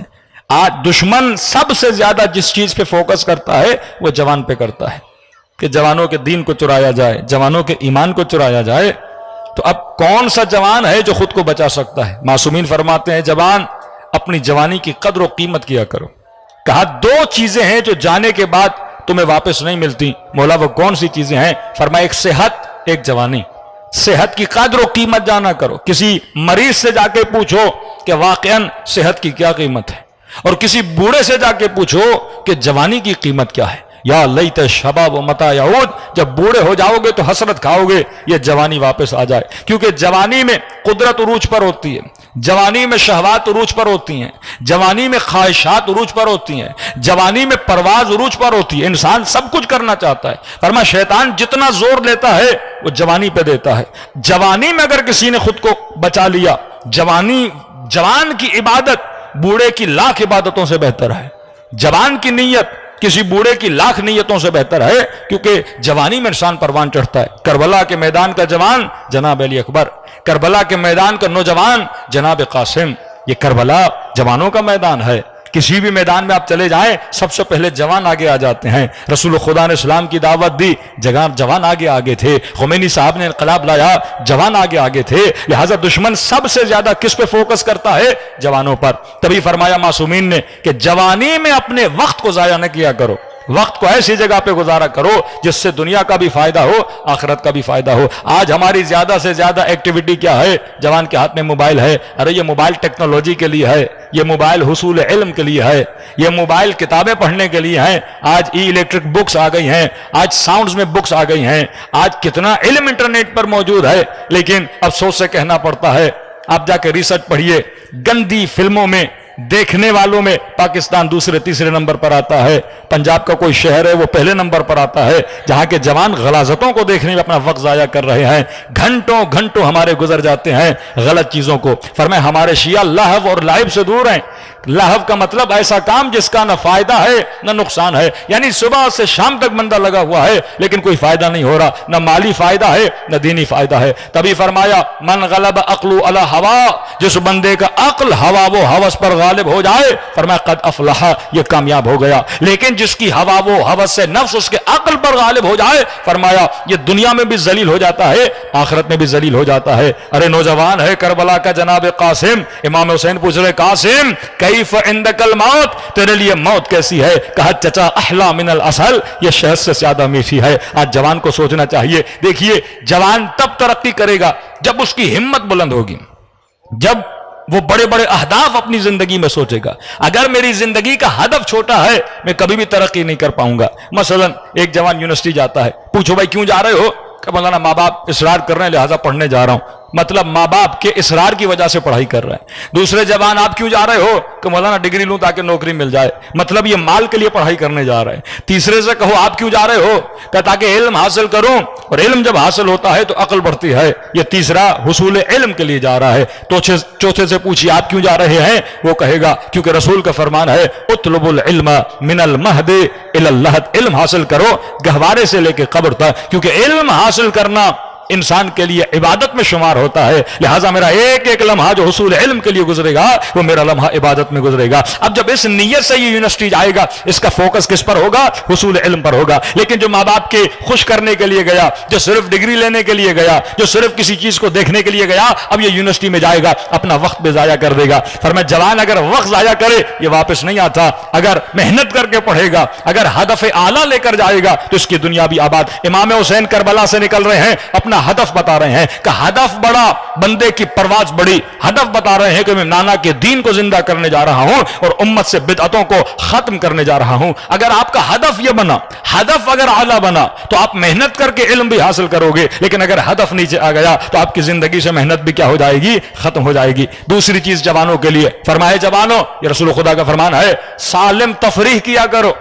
آج دشمن سب سے زیادہ جس چیز پہ فوکس کرتا ہے وہ جوان پہ کرتا ہے کہ جوانوں کے دین کو چرایا جائے، جوانوں کے ایمان کو چرایا جائے۔ تو اب کون سا جوان ہے جو خود کو بچا سکتا ہے؟ معصومین فرماتے ہیں جوان اپنی جوانی کی قدر و قیمت کیا کرو۔ کہا دو چیزیں ہیں جو جانے کے بعد تمہیں واپس نہیں ملتی۔ مولا وہ کون سی چیزیں ہیں؟ فرمایا ایک صحت، ایک جوانی۔ صحت کی قدر و قیمت جانا کرو، کسی مریض سے جا کے پوچھو کہ واقعاً صحت کی کیا قیمت ہے، اور کسی بوڑھے سے جا کے پوچھو کہ جوانی کی قیمت کیا ہے۔ یا لیت شباب و متا یعود، جب بوڑھے ہو جاؤ گے تو حسرت کھاؤ گے یہ جوانی واپس آ جائے، کیونکہ جوانی میں قدرت عروج پر ہوتی ہے، جوانی میں شہوات عروج پر ہوتی ہیں، جوانی میں خواہشات عروج پر ہوتی ہیں، جوانی میں پرواز عروج پر ہوتی ہے، انسان سب کچھ کرنا چاہتا ہے۔ فرمایا شیطان جتنا زور لیتا ہے وہ جوانی پہ دیتا ہے۔ جوانی میں اگر کسی نے خود کو بچا لیا، جوان کی عبادت بوڑھے کی لاکھ عبادتوں سے بہتر ہے، جوان کی نیت کسی بوڑھے کی لاکھ نیتوں سے بہتر ہے، کیونکہ جوانی میں انسان پروان چڑھتا ہے۔ کربلا کے میدان کا جوان جناب علی اکبر، کربلا کے میدان کا نوجوان جناب قاسم، یہ کربلا جوانوں کا میدان ہے۔ کسی بھی میدان میں آپ چلے جائیں سب سے پہلے جوان آگے آ جاتے ہیں۔ رسول خدا نے اسلام کی دعوت دی، جوان آگے تھے۔ خمینی صاحب نے انقلاب لایا، جوان آگے تھے۔ لہٰذا دشمن سب سے زیادہ کس پہ فوکس کرتا ہے؟ جوانوں پر۔ تبھی فرمایا معصومین نے کہ جوانی میں اپنے وقت کو ضائع نہ کیا کرو، وقت کو ایسی جگہ پہ گزارا کرو جس سے دنیا کا بھی فائدہ ہو، آخرت کا بھی فائدہ ہو۔ آج ہماری زیادہ سے زیادہ ایکٹیویٹی کیا ہے؟ جوان کے ہاتھ میں موبائل ہے۔ ارے یہ موبائل ٹیکنالوجی کے لیے ہے، یہ موبائل حصول علم کے لیے ہے، یہ موبائل کتابیں پڑھنے کے لیے ہیں۔ آج ای الیکٹرک بکس آ گئی ہیں، آج ساؤنڈز میں بکس آ گئی ہیں، آج کتنا علم انٹرنیٹ پر موجود ہے، لیکن افسوس سے کہنا پڑتا ہے، آپ جا کے ریسرچ پڑھیے، گندی فلموں میں دیکھنے والوں میں پاکستان دوسرے تیسرے نمبر پر آتا ہے۔ پنجاب کا کوئی شہر ہے وہ پہلے نمبر پر آتا ہے، جہاں کے جوان غلاظتوں کو دیکھنے میں اپنا وقت ضائع کر رہے ہیں۔ گھنٹوں ہمارے گزر جاتے ہیں غلط چیزوں کو۔ فرمایا ہمارے شیعہ لہو اور لائب سے دور ہیں۔ لہو کا مطلب ایسا کام جس کا نہ فائدہ ہے نہ نقصان ہے، یعنی صبح سے شام تک بندہ لگا ہوا ہے لیکن کوئی فائدہ نہیں ہو رہا، نہ مالی فائدہ ہے نہ دینی فائدہ ہے۔ تبھی فرمایا من غلب عقل علی ہوا، جس بندے کا عقل ہوا و ہوس پر غالب ہو جائے، فرمایا قد افلح، یہ کامیاب ہو گیا۔ لیکن جس کی ہوا و ہوس سے نفس اس کے عقل پر غالب ہو جائے، فرمایا یہ دنیا میں بھی ذلیل ہو جاتا ہے، آخرت میں بھی ذلیل ہو جاتا ہے۔ ارے نوجوان ہے کربلا کا جناب قاسم، امام حسین پوچھ رہے قاسم کیف عندک الموت، تیرے لیے موت کیسی ہے؟ کہا چچا احلا من العسل، یہ شہد سے زیادہ میٹھی ہے۔ آج جوان کو سوچنا چاہیے۔ دیکھیے جوان تب ترقی کرے گا جب اس کی ہمت بلند ہوگی، جب وہ بڑے بڑے اہداف اپنی زندگی میں سوچے گا۔ اگر میری زندگی کا ہدف چھوٹا ہے میں کبھی بھی ترقی نہیں کر پاؤں گا۔ مثلا ایک جوان یونیورسٹی جاتا ہے، پوچھو بھائی کیوں جا رہے ہو؟ کہ مولانا ماں باپ اصرار کر رہے ہیں لہٰذا پڑھنے جا رہا ہوں۔ مطلب ماں باپ کے اصرار کی وجہ سے پڑھائی کر رہے ہیں. دوسرے جوان آپ کیوں جا رہے ہو کہ مولانا ڈگری لوں تاکہ نوکری مل جائے, مطلب یہ مال کے لیے پڑھائی کرنے جا رہے ہیں. تیسرے سے کہو آپ کیوں جا رہے ہو کہ تاکہ علم حاصل کروں, اور علم جب حاصل ہوتا ہے تو عقل بڑھتی ہے, یہ تیسرا حصول علم کے لیے جا رہا ہے. تو چوتھے سے پوچھیے آپ کیوں جا رہے ہیں, وہ کہے گا کیونکہ رسول کا فرمان ہے اطلب العلم من المہد الی اللحد, علم حاصل کرو گہوارے سے لے کے قبر تک, کیونکہ علم حاصل کرنا انسان کے لیے عبادت میں شمار ہوتا ہے. لہٰذا میرا ایک ایک لمحہ جو حصول علم کے لیے گزرے گا وہ میرا لمحہ عبادت میں گزرے گا. اب جب اس نیت سے یہ یونیورسٹی جائے گا, اس کا فوکس کس پر ہوگا, حصول علم پر ہوگا. لیکن جو ماں باپ کے خوش کرنے کے لیے گیا, جو صرف ڈگری لینے کے لیے گیا, جو صرف کسی چیز کو دیکھنے کے لیے گیا, اب یہ یونیورسٹی میں جائے گا اپنا وقت بھی ضائع کر دے گا. فرمایا جوان اگر وقت ضائع کرے یہ واپس نہیں آتا, اگر محنت کر کے پڑھے گا, اگر ہدف اعلیٰ لے کر جائے گا تو اس کی دنیا بھی آباد. امام حسین کربلا سے نکل رہے ہیں, اپنا ہدف بتا رہے ہیں کہ ہدف بڑا بندے کی پرواز بڑی. ہدف بتا رہے ہیں کہ میں نانا کے دین کو زندہ کرنے جا رہا ہوں اور امت سے بدعتوں کو ختم کرنے جا رہا ہوں. اگر آپ کا ہدف یہ بنا, ہدف اگر اعلیٰ بنا تو آپ محنت کر کے علم بھی حاصل کرو گے, لیکن اگر ہدف نیچے آ گیا تو آپ کی زندگی سے محنت بھی کیا ہو جائے گی, ختم ہو جائے گی. دوسری چیز جوانوں کے لیے فرمایا, جوانوں یہ رسول خدا کا فرمان ہے سالم تفریح کیا کرو.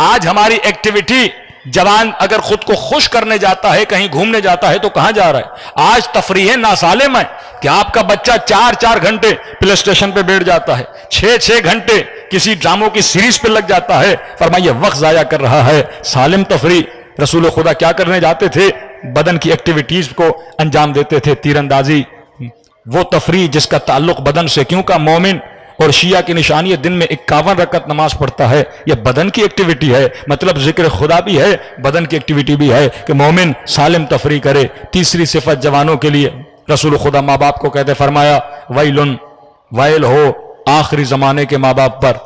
آج ہماری ایکٹیویٹی, جوان اگر خود کو خوش کرنے جاتا ہے, کہیں گھومنے جاتا ہے تو کہاں جا رہا ہے؟ آج تفریح ناسالم ہے کہ آپ کا بچہ 4 گھنٹے پلے اسٹیشن پہ بیٹھ جاتا ہے, 6 گھنٹے کسی ڈراموں کی سیریز پہ لگ جاتا ہے. فرمایا یہ وقت ضائع کر رہا ہے. سالم تفریح, رسول خدا کیا کرنے جاتے تھے, بدن کی ایکٹیویٹیز کو انجام دیتے تھے. تیر اندازی, وہ تفریح جس کا تعلق بدن سے, کیونکہ مومن اور شیعہ کی نشانی دن میں 51 رکعت نماز پڑھتا ہے, یہ بدن کی ایکٹیویٹی ہے, مطلب ذکر خدا بھی ہے, بدن کی ایکٹیویٹی بھی ہے کہ مومن سالم تفریح کرے. تیسری صفت جوانوں کے لیے رسول خدا ماں باپ کو کہتے فرمایا ویلن, ویل ہو آخری زمانے کے ماں باپ پر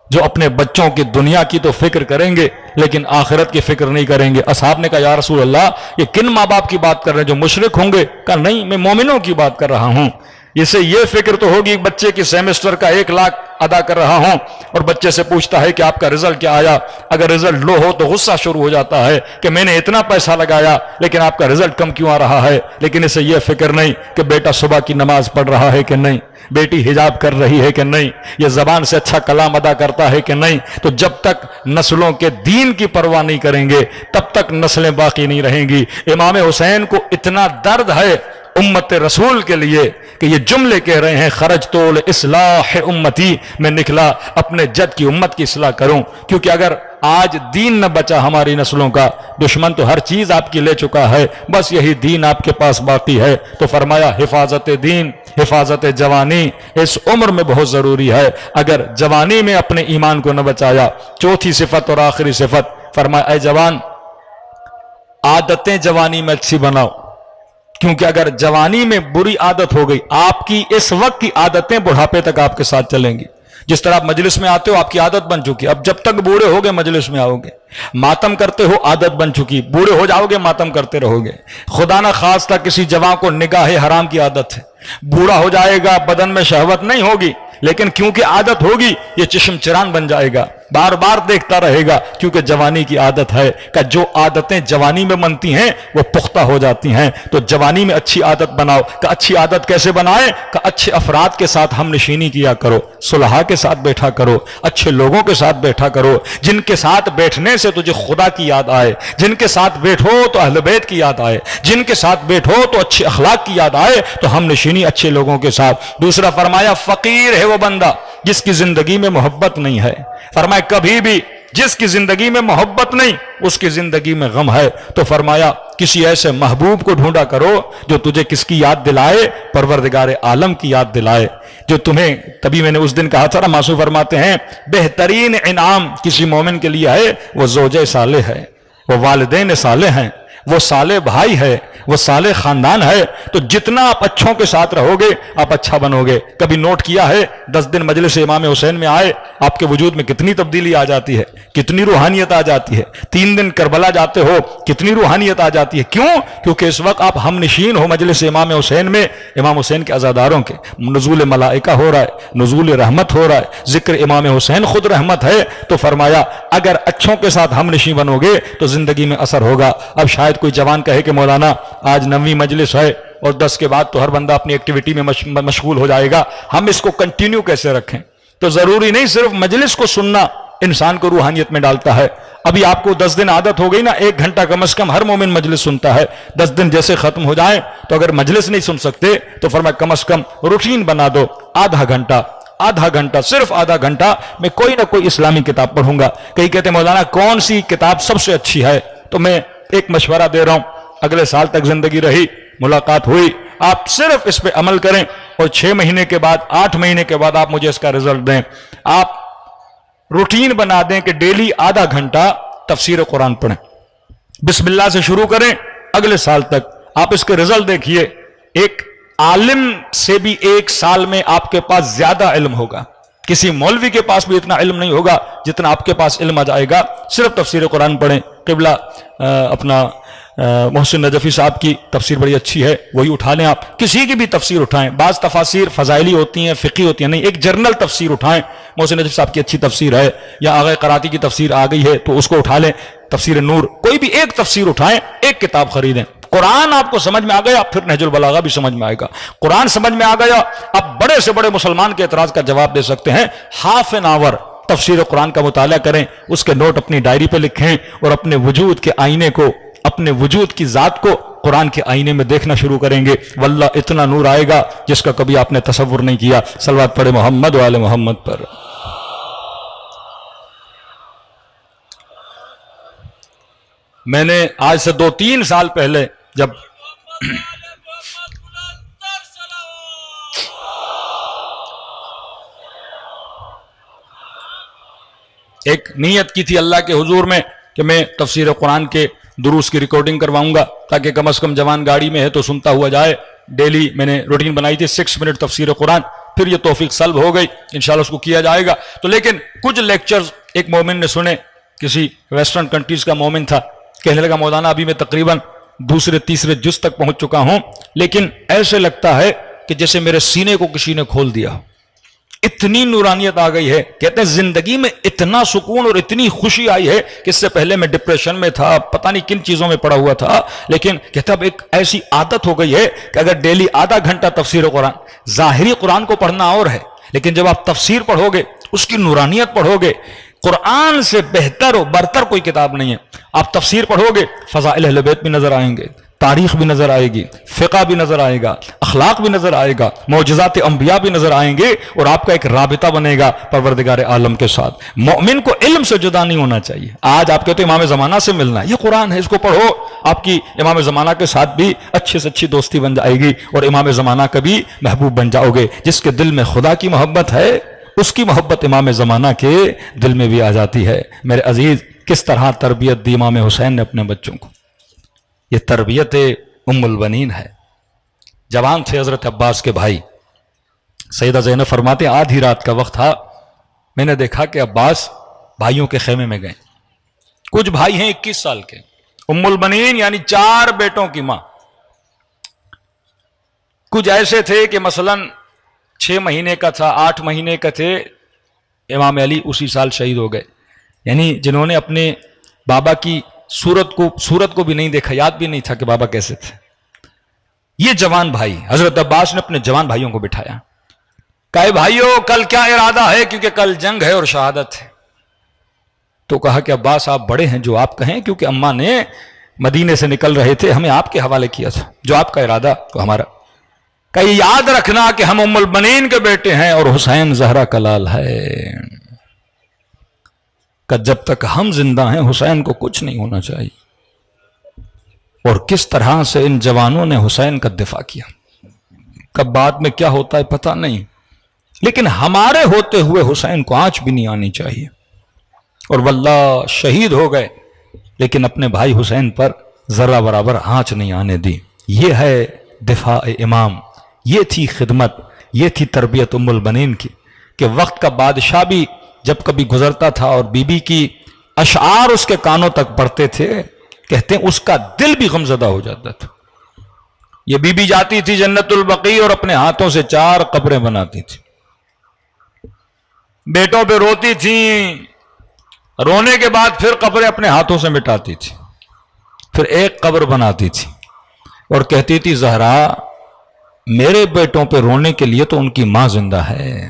جو اپنے بچوں کی دنیا کی تو فکر کریں گے لیکن آخرت کی فکر نہیں کریں گے. اصحاب نے کہا یا رسول اللہ یہ کن ماں باپ کی بات کر رہے ہیں, جو مشرک ہوں گے؟ کہا نہیں, میں مومنوں کی بات کر رہا ہوں. اسے یہ فکر تو ہوگی بچے کی سیمسٹر کا 1 لاکھ ادا کر رہا ہوں اور بچے سے پوچھتا ہے کہ آپ کا رزلٹ کیا آیا. اگر رزلٹ لو ہو تو غصہ شروع ہو جاتا ہے کہ میں نے اتنا پیسہ لگایا لیکن آپ کا رزلٹ کم کیوں آ رہا ہے. لیکن اسے یہ فکر نہیں کہ بیٹا صبح کی نماز پڑھ رہا ہے کہ نہیں, بیٹی حجاب کر رہی ہے کہ نہیں, یہ زبان سے اچھا کلام ادا کرتا ہے کہ نہیں. تو جب تک نسلوں کے دین کی پرواہ نہیں کریں گے تب تک نسلیں باقی نہیں رہیں گی. امام حسین کو اتنا درد ہے امت رسول کے لیے کہ یہ جملے کہہ رہے ہیں خرجت الاصلاح امتی, میں نکلا اپنے جد کی امت کی اصلاح کروں. کیونکہ اگر آج دین نہ بچا ہماری نسلوں کا, دشمن تو ہر چیز آپ کی لے چکا ہے, بس یہی دین آپ کے پاس باقی ہے. تو فرمایا حفاظت دین, حفاظت جوانی اس عمر میں بہت ضروری ہے. اگر جوانی میں اپنے ایمان کو نہ بچایا. چوتھی صفت اور آخری صفت فرمایا اے جوان عادتیں جوانی میں اچھی بناؤ, کیونکہ اگر جوانی میں بری عادت ہو گئی آپ کی اس وقت کی عادتیں بڑھاپے تک آپ کے ساتھ چلیں گی. جس طرح آپ مجلس میں آتے ہو آپ کی عادت بن چکی, اب جب تک بوڑھے ہوگے مجلس میں آؤ گے. ماتم کرتے ہو عادت بن چکی, بوڑھے ہو جاؤ گے ماتم کرتے رہو گے. خدا نہ خواستہ کسی جوان کو نگاہ حرام کی عادت ہے, بوڑھا ہو جائے گا بدن میں شہوت نہیں ہوگی, لیکن کیونکہ عادت ہوگی یہ چشم چران بن جائے گا, بار بار دیکھتا رہے گا, کیونکہ جوانی کی عادت ہے. کہ جو عادتیں جوانی میں بنتی ہیں وہ پختہ ہو جاتی ہیں. تو جوانی میں اچھی عادت بناؤ. کہ اچھی عادت کیسے بنائیں؟ کہ اچھے افراد کے ساتھ ہم نشینی کیا کرو, صلحاء کے ساتھ بیٹھا کرو, اچھے لوگوں کے ساتھ بیٹھا کرو, جن کے ساتھ بیٹھنے سے تجھے خدا کی یاد آئے, جن کے ساتھ بیٹھو تو اہل بیت کی یاد آئے, جن کے ساتھ بیٹھو تو اچھے اخلاق کی یاد آئے. تو ہم نشینی اچھے لوگوں کے ساتھ. دوسرا فرمایا فقیر ہے وہ بندہ جس کی زندگی میں محبت نہیں ہے. فرمایا کبھی بھی جس کی زندگی میں محبت نہیں اس کی زندگی میں غم ہے. تو فرمایا کسی ایسے محبوب کو ڈھونڈا کرو جو تجھے کس کی یاد دلائے؟ پروردگار عالم کی یاد دلائے. جو تمہیں, تبھی میں نے اس دن کہا تھا نا, ماسو فرماتے ہیں بہترین انعام کسی مومن کے لیے ہے وہ زوجہ صالح ہے, وہ والدین صالح ہیں, وہ صالح بھائی ہے, وہ صالح خاندان ہے. تو جتنا آپ اچھوں کے ساتھ رہو گے آپ اچھا بنو گے. کبھی نوٹ کیا ہے 10 دن مجلس امام حسین میں آئے آپ کے وجود میں کتنی تبدیلی آ جاتی ہے, کتنی روحانیت آ جاتی ہے. 3 دن کربلا جاتے ہو کتنی روحانیت آ جاتی ہے. کیوں؟ کیونکہ اس وقت آپ ہم نشین ہو مجلس امام حسین میں, امام حسین کے عزاداروں کے. نزول ملائکہ ہو رہا ہے, نزول رحمت ہو رہا ہے, ذکر امام حسین خود رحمت ہے. تو فرمایا اگر اچھوں کے ساتھ ہم نشین بنو گے تو زندگی میں اثر ہوگا. اب شاید کوئی جوان کہے کہ مولانا آج 9ویں مجلس ہے اور 10 کے بعد تو ہر بندہ اپنی ایکٹیویٹی میں مشغول ہو جائے گا. ہم اس کو کنٹینیو کیسے رکھیں؟ تو ضروری نہیں صرف مجلس کو سننا انسان کو روحانیت میں ڈالتا ہے. ابھی آپ کو 10 دن عادت ہو گئی نا، 1 گھنٹہ کم از کم ہر مومن مجلس سنتا ہے. 10 دن جیسے ختم ہو جائیں تو اگر مجلس نہیں سن سکتے تو فرمایا کم از کم روٹین بنا دو، آدھا گھنٹہ صرف آدھا گھنٹہ میں کوئی نہ کوئی اسلامی کتاب پڑھوں گا. کئی کہتے ہیں مولانا کون سی کتاب سب سے اچھی ہے؟ تو میں ایک مشورہ دے رہا ہوں، اگلے سال تک زندگی رہی، ملاقات ہوئی، آپ صرف اس پہ عمل کریں اور 6 مہینے کے بعد 8 مہینے کے بعد آپ مجھے اس کا رزلٹ دیں. آپ روٹین بنا دیں کہ ڈیلی آدھا گھنٹہ تفسیر قرآن پڑھیں، بسم اللہ سے شروع کریں، اگلے سال تک آپ اس کے رزلٹ دیکھیے. ایک عالم سے بھی 1 سال میں آپ کے پاس زیادہ علم ہوگا. کسی مولوی کے پاس بھی اتنا علم نہیں ہوگا جتنا آپ کے پاس علم آ جائے گا. صرف تفسیر قرآن پڑھیں. قبلہ اپنا محسن نجفی صاحب کی تفسیر بڑی اچھی ہے، وہی اٹھا لیں. آپ کسی کی بھی تفسیر اٹھائیں، بعض تفاسیر فضائلی ہوتی ہیں، فقہی ہوتی ہیں، نہیں، ایک جرنل تفسیر اٹھائیں. محسن نجفی صاحب کی اچھی تفسیر ہے، یا آغا قراتی کی تفسیر آ گئی ہے تو اس کو اٹھا لیں. تفسیر نور، کوئی بھی ایک تفسیر اٹھائیں، ایک کتاب خریدیں. قرآن آپ کو سمجھ میں آ گیا، پھر نہج البلاغہ بھی سمجھ میں آئے گا. قرآن سمجھ میں آ گیا، آپ بڑے سے بڑے مسلمان کے اعتراض کا جواب دے سکتے ہیں. ہاف این آور تفسیر قرآن کا مطالعہ کریں، اس کے نوٹ اپنی ڈائری پہ لکھیں اور اپنے وجود کے آئینے کو، اپنے وجود کی ذات کو قرآن کے آئینے میں دیکھنا شروع کریں گے. واللہ اتنا نور آئے گا جس کا کبھی آپ نے تصور نہیں کیا. صلوات پڑھے محمد و آل محمد پر. میں نے آج سے 2-3 سال پہلے جب ایک نیت کی تھی اللہ کے حضور میں کہ میں تفسیر قرآن کے دروس کی ریکارڈنگ کرواؤں گا تاکہ کم از کم جوان گاڑی میں ہے تو سنتا ہوا جائے. ڈیلی میں نے روٹین بنائی تھی 6 منٹ تفسیر قرآن. پھر یہ توفیق سلب ہو گئی، انشاءاللہ اس کو کیا جائے گا. تو لیکن کچھ لیکچرز ایک مومن نے سنے، کسی ویسٹرن کنٹریز کا مومن تھا، کہنے لگا مولانا ابھی میں تقریباً 2-3 جز تک پہنچ چکا ہوں، لیکن ایسے لگتا ہے کہ جیسے میرے سینے کو کسی نے کھول دیا. اتنی نورانیت آ گئی ہے. کہتے ہیں زندگی میں اتنا سکون اور اتنی خوشی آئی ہے کہ اس سے پہلے میں ڈپریشن میں تھا، پتہ نہیں کن چیزوں میں پڑا ہوا تھا، لیکن کہتا اب ایک ایسی عادت ہو گئی ہے کہ اگر ڈیلی آدھا گھنٹہ تفسیر قرآن، ظاہری قرآن کو پڑھنا اور ہے، لیکن جب آپ تفسیر پڑھو گے، اس کی نورانیت پڑھو گے، قرآن سے بہتر و برتر کوئی کتاب نہیں ہے. آپ تفسیر پڑھو گے، فضائل اہل بیت بھی نظر آئیں گے، تاریخ بھی نظر آئے گی، فقہ بھی نظر آئے گا، اخلاق بھی نظر آئے گا، معجزات انبیاء بھی نظر آئیں گے، اور آپ کا ایک رابطہ بنے گا پروردگار عالم کے ساتھ. مومن کو علم سے جدا نہیں ہونا چاہیے. آج آپ کہتے ہیں امام زمانہ سے ملنا ہے، یہ قرآن ہے، اس کو پڑھو، آپ کی امام زمانہ کے ساتھ بھی اچھے سے اچھی دوستی بن جائے گی اور امام زمانہ کا بھی محبوب بن جاؤ گے. جس کے دل میں خدا کی محبت ہے اس کی محبت امام زمانہ کے دل میں بھی آ جاتی ہے. میرے عزیز، کس طرح تربیت دی امام حسین نے اپنے بچوں کو. یہ تربیت ام البنین ہے. جوان تھے حضرت عباس کے بھائی. سیدہ زینب فرماتے آدھی رات کا وقت تھا، میں نے دیکھا کہ عباس بھائیوں کے خیمے میں گئے. کچھ بھائی ہیں 21 سال کے. ام البنین یعنی 4 بیٹوں کی ماں. کچھ ایسے تھے کہ مثلاً 6 مہینے کا تھا، 8 مہینے کا تھے، امام علی اسی سال شہید ہو گئے. یعنی جنہوں نے اپنے بابا کی صورت کو بھی نہیں دیکھا، یاد بھی نہیں تھا کہ بابا کیسے تھے. یہ جوان بھائی حضرت عباس نے اپنے جوان بھائیوں کو بٹھایا، کہا بھائیو کل کیا ارادہ ہے، کیونکہ کل جنگ ہے اور شہادت ہے. تو کہا کہ عباس آپ بڑے ہیں، جو آپ کہیں، کیونکہ اماں نے مدینے سے نکل رہے تھے، ہمیں آپ کے حوالے کیا تھا، جو آپ کا ارادہ تو ہمارا. کہ یاد رکھنا کہ ہم ام البنین کے بیٹے ہیں اور حسین زہرا کا لال ہے، کہ جب تک ہم زندہ ہیں حسین کو کچھ نہیں ہونا چاہیے. اور کس طرح سے ان جوانوں نے حسین کا دفاع کیا. کب بعد میں کیا ہوتا ہے پتہ نہیں، لیکن ہمارے ہوتے ہوئے حسین کو آنچ بھی نہیں آنی چاہیے. اور واللہ شہید ہو گئے لیکن اپنے بھائی حسین پر ذرہ برابر آنچ نہیں آنے دی. یہ ہے دفاع امام، یہ تھی خدمت، یہ تھی تربیت ام البنین کی. کہ وقت کا بادشاہ بھی جب کبھی گزرتا تھا اور بی بی کی اشعار اس کے کانوں تک پڑتے تھے، کہتے ہیں اس کا دل بھی غمزدہ ہو جاتا تھا. یہ بی بی جاتی تھی جنت البقیع اور اپنے ہاتھوں سے 4 قبریں بناتی تھی، بیٹوں پہ روتی تھیں، رونے کے بعد پھر قبریں اپنے ہاتھوں سے مٹاتی تھی، پھر ایک قبر بناتی تھی اور کہتی تھی زہرا میرے بیٹوں پہ رونے کے لیے تو ان کی ماں زندہ ہے،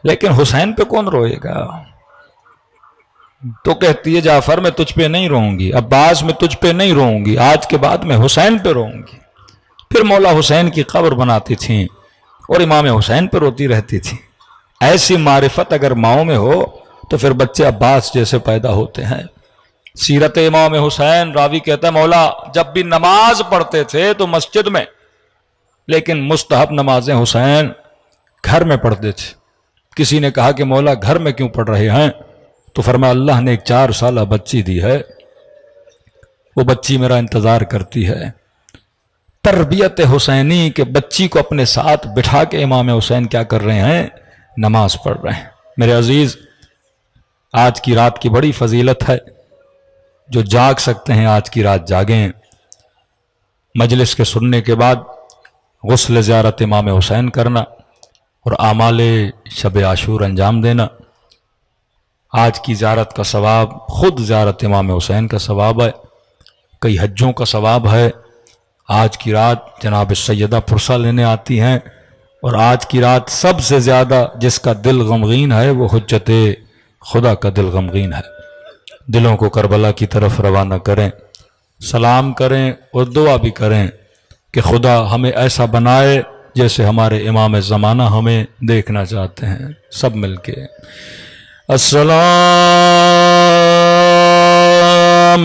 لیکن حسین پہ کون روئے گا؟ تو کہتی ہے جعفر میں تجھ پہ نہیں روؤں گی، عباس میں تجھ پہ نہیں روؤں گی، آج کے بعد میں حسین پہ روؤں گی۔ پھر مولا حسین کی قبر بناتی تھیں اور امام حسین پہ روتی رہتی تھی۔ ایسی معرفت اگر ماؤں میں ہو تو پھر بچے عباس جیسے پیدا ہوتے ہیں۔ سیرت امام حسین، راوی کہتا ہے مولا جب بھی نماز پڑھتے تھے تو مسجد میں، لیکن مستحب نمازیں حسین گھر میں پڑھتے تھے۔ کسی نے کہا کہ مولا گھر میں کیوں پڑھ رہے ہیں؟ تو فرمایا اللہ نے ایک 4 سالہ بچی دی ہے، وہ بچی میرا انتظار کرتی ہے۔ تربیت حسینی کہ بچی کو اپنے ساتھ بٹھا کے امام حسین کیا کر رہے ہیں؟ نماز پڑھ رہے ہیں۔ میرے عزیز، آج کی رات کی بڑی فضیلت ہے، جو جاگ سکتے ہیں آج کی رات جاگیں۔ مجلس کے سننے کے بعد غسل زیارت امام حسین کرنا اور اعمال شب عاشور انجام دینا۔ آج کی زیارت کا ثواب خود زیارت امام حسین کا ثواب ہے، کئی حجوں کا ثواب ہے۔ آج کی رات جناب سیدہ پرسہ لینے آتی ہیں، اور آج کی رات سب سے زیادہ جس کا دل غمگین ہے وہ حجت خدا کا دل غمگین ہے۔ دلوں کو کربلا کی طرف روانہ کریں، سلام کریں اور دعا بھی کریں کہ خدا ہمیں ایسا بنائے جیسے ہمارے امام زمانہ ہمیں دیکھنا چاہتے ہیں۔ سب مل کے السلام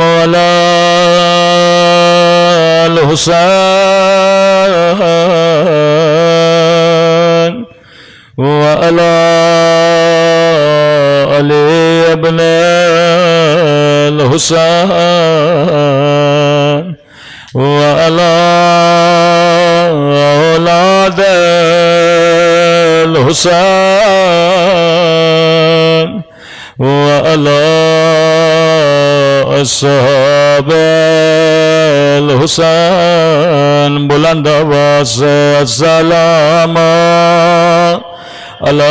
علی الحسین وعلی علی ابن الحسین وعلی اولاد الحسین وعلی اصحاب الحسین۔ بلند آواز سے السلام علی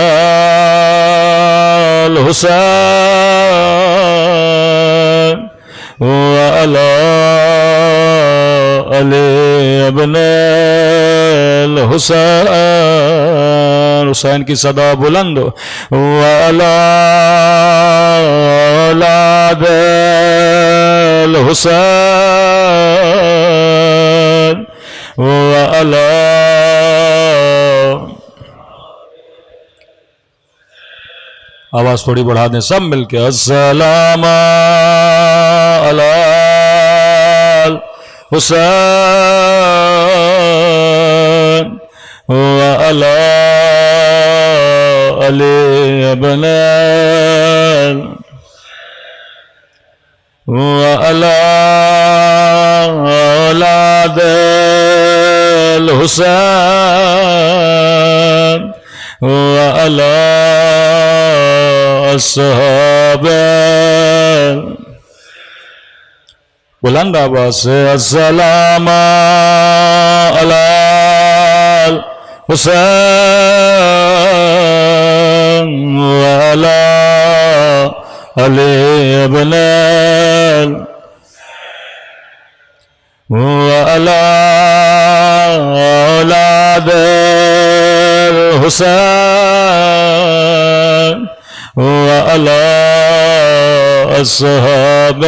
الحسین وعلی علی ابن الحسین۔ حسین کی صدا بلند وعلی اولاد الحسین وعلی آواز تھوڑی بڑھا دیں سب مل کے السلام علی الحسین وعلی علی ابن وعلی اولاد الحسین وعلی اصحاب بلند آواز سے السلام علی الحسین وعلی علی ابن وعلی اولاد الحسین وعلی اصحاب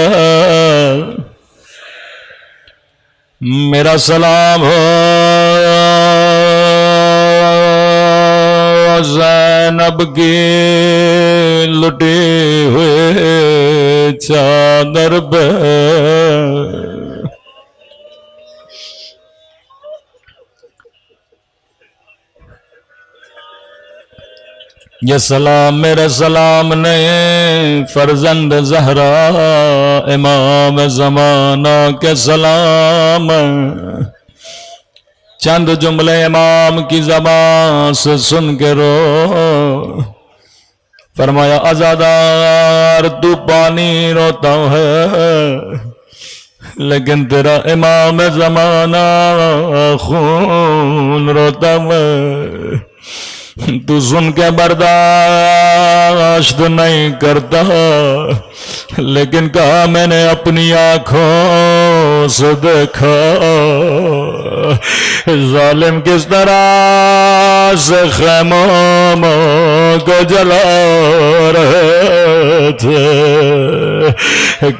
میرا سلام ہو زینب کی لٹی ہوئے چادر پہ یہ سلام میرے سلام نہیں فرزند زہرا امام زمانہ کے سلام، چند جملے امام کی زبان سے سن کے رو فرمایا عزادار تو پانی روتا ہے لیکن تیرا امام زمانہ خون روتا ہے۔ تو سن کے برداشت نہیں کرتا، لیکن کہا میں نے اپنی آنکھوں سے دیکھا ظالم کس طرح سے خیموں کو جلا رہے تھے۔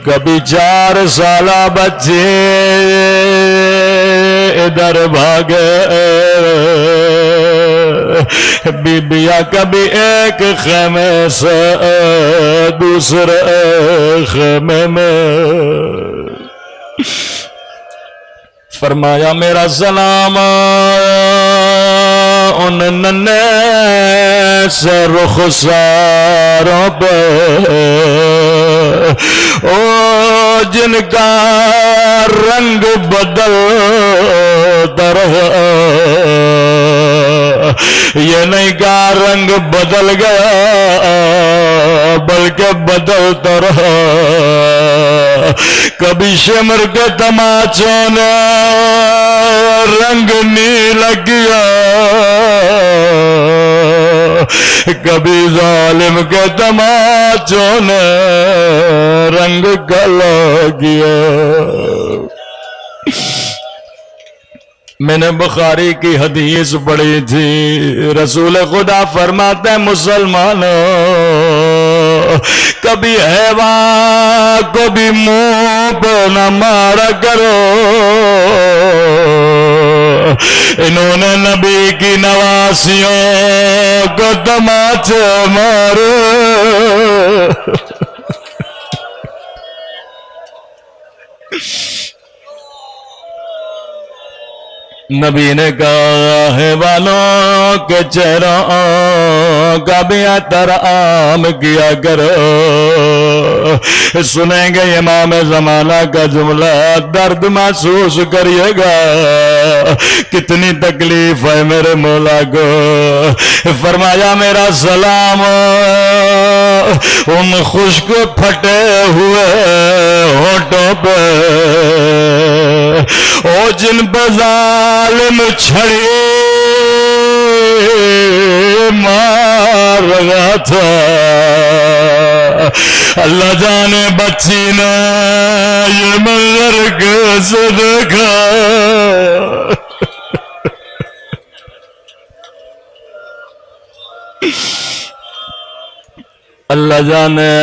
کبھی 4 سالہ بچے ادھر بھاگے، بیبیاں کبھی ایک خیمے سے دوسرے خیمے میں۔ فرمایا میرا سلام ان ننھے سے رخساروں پہ، او جن کا رنگ بدلتا رہا، یہ نہیں کہ رنگ بدل گیا بلکہ بدلتا رہا۔ کبھی شمر کے تماچوں نے رنگ نیلا کیا، کبھی ظالم کے تماچوں نے رنگ کالا کیا۔ میں نے بخاری کی حدیث پڑھی تھی، رسول خدا فرماتے ہیں مسلمانوں کبھی حیوان کو بھی منہ پہ نہ مارا کرو، انہوں نے نبی کی نواسیوں کو تماچے مارے۔ نبی نے کہا حیوانوں کے چہروں کا بھی احترام کیا کرو۔ سنیں گے امام زمانہ کا جملہ، درد محسوس کریے گا، کتنی تکلیف ہے میرے مولا کو۔ فرمایا میرا سلام ان خشک پھٹے ہوئے ہونٹوں پہ، او جن پہ ظالم چھڑی مار رہا تھا، اللہ جانے بچی نے یہ منظر کیسے دیکھا۔ اللہ جانے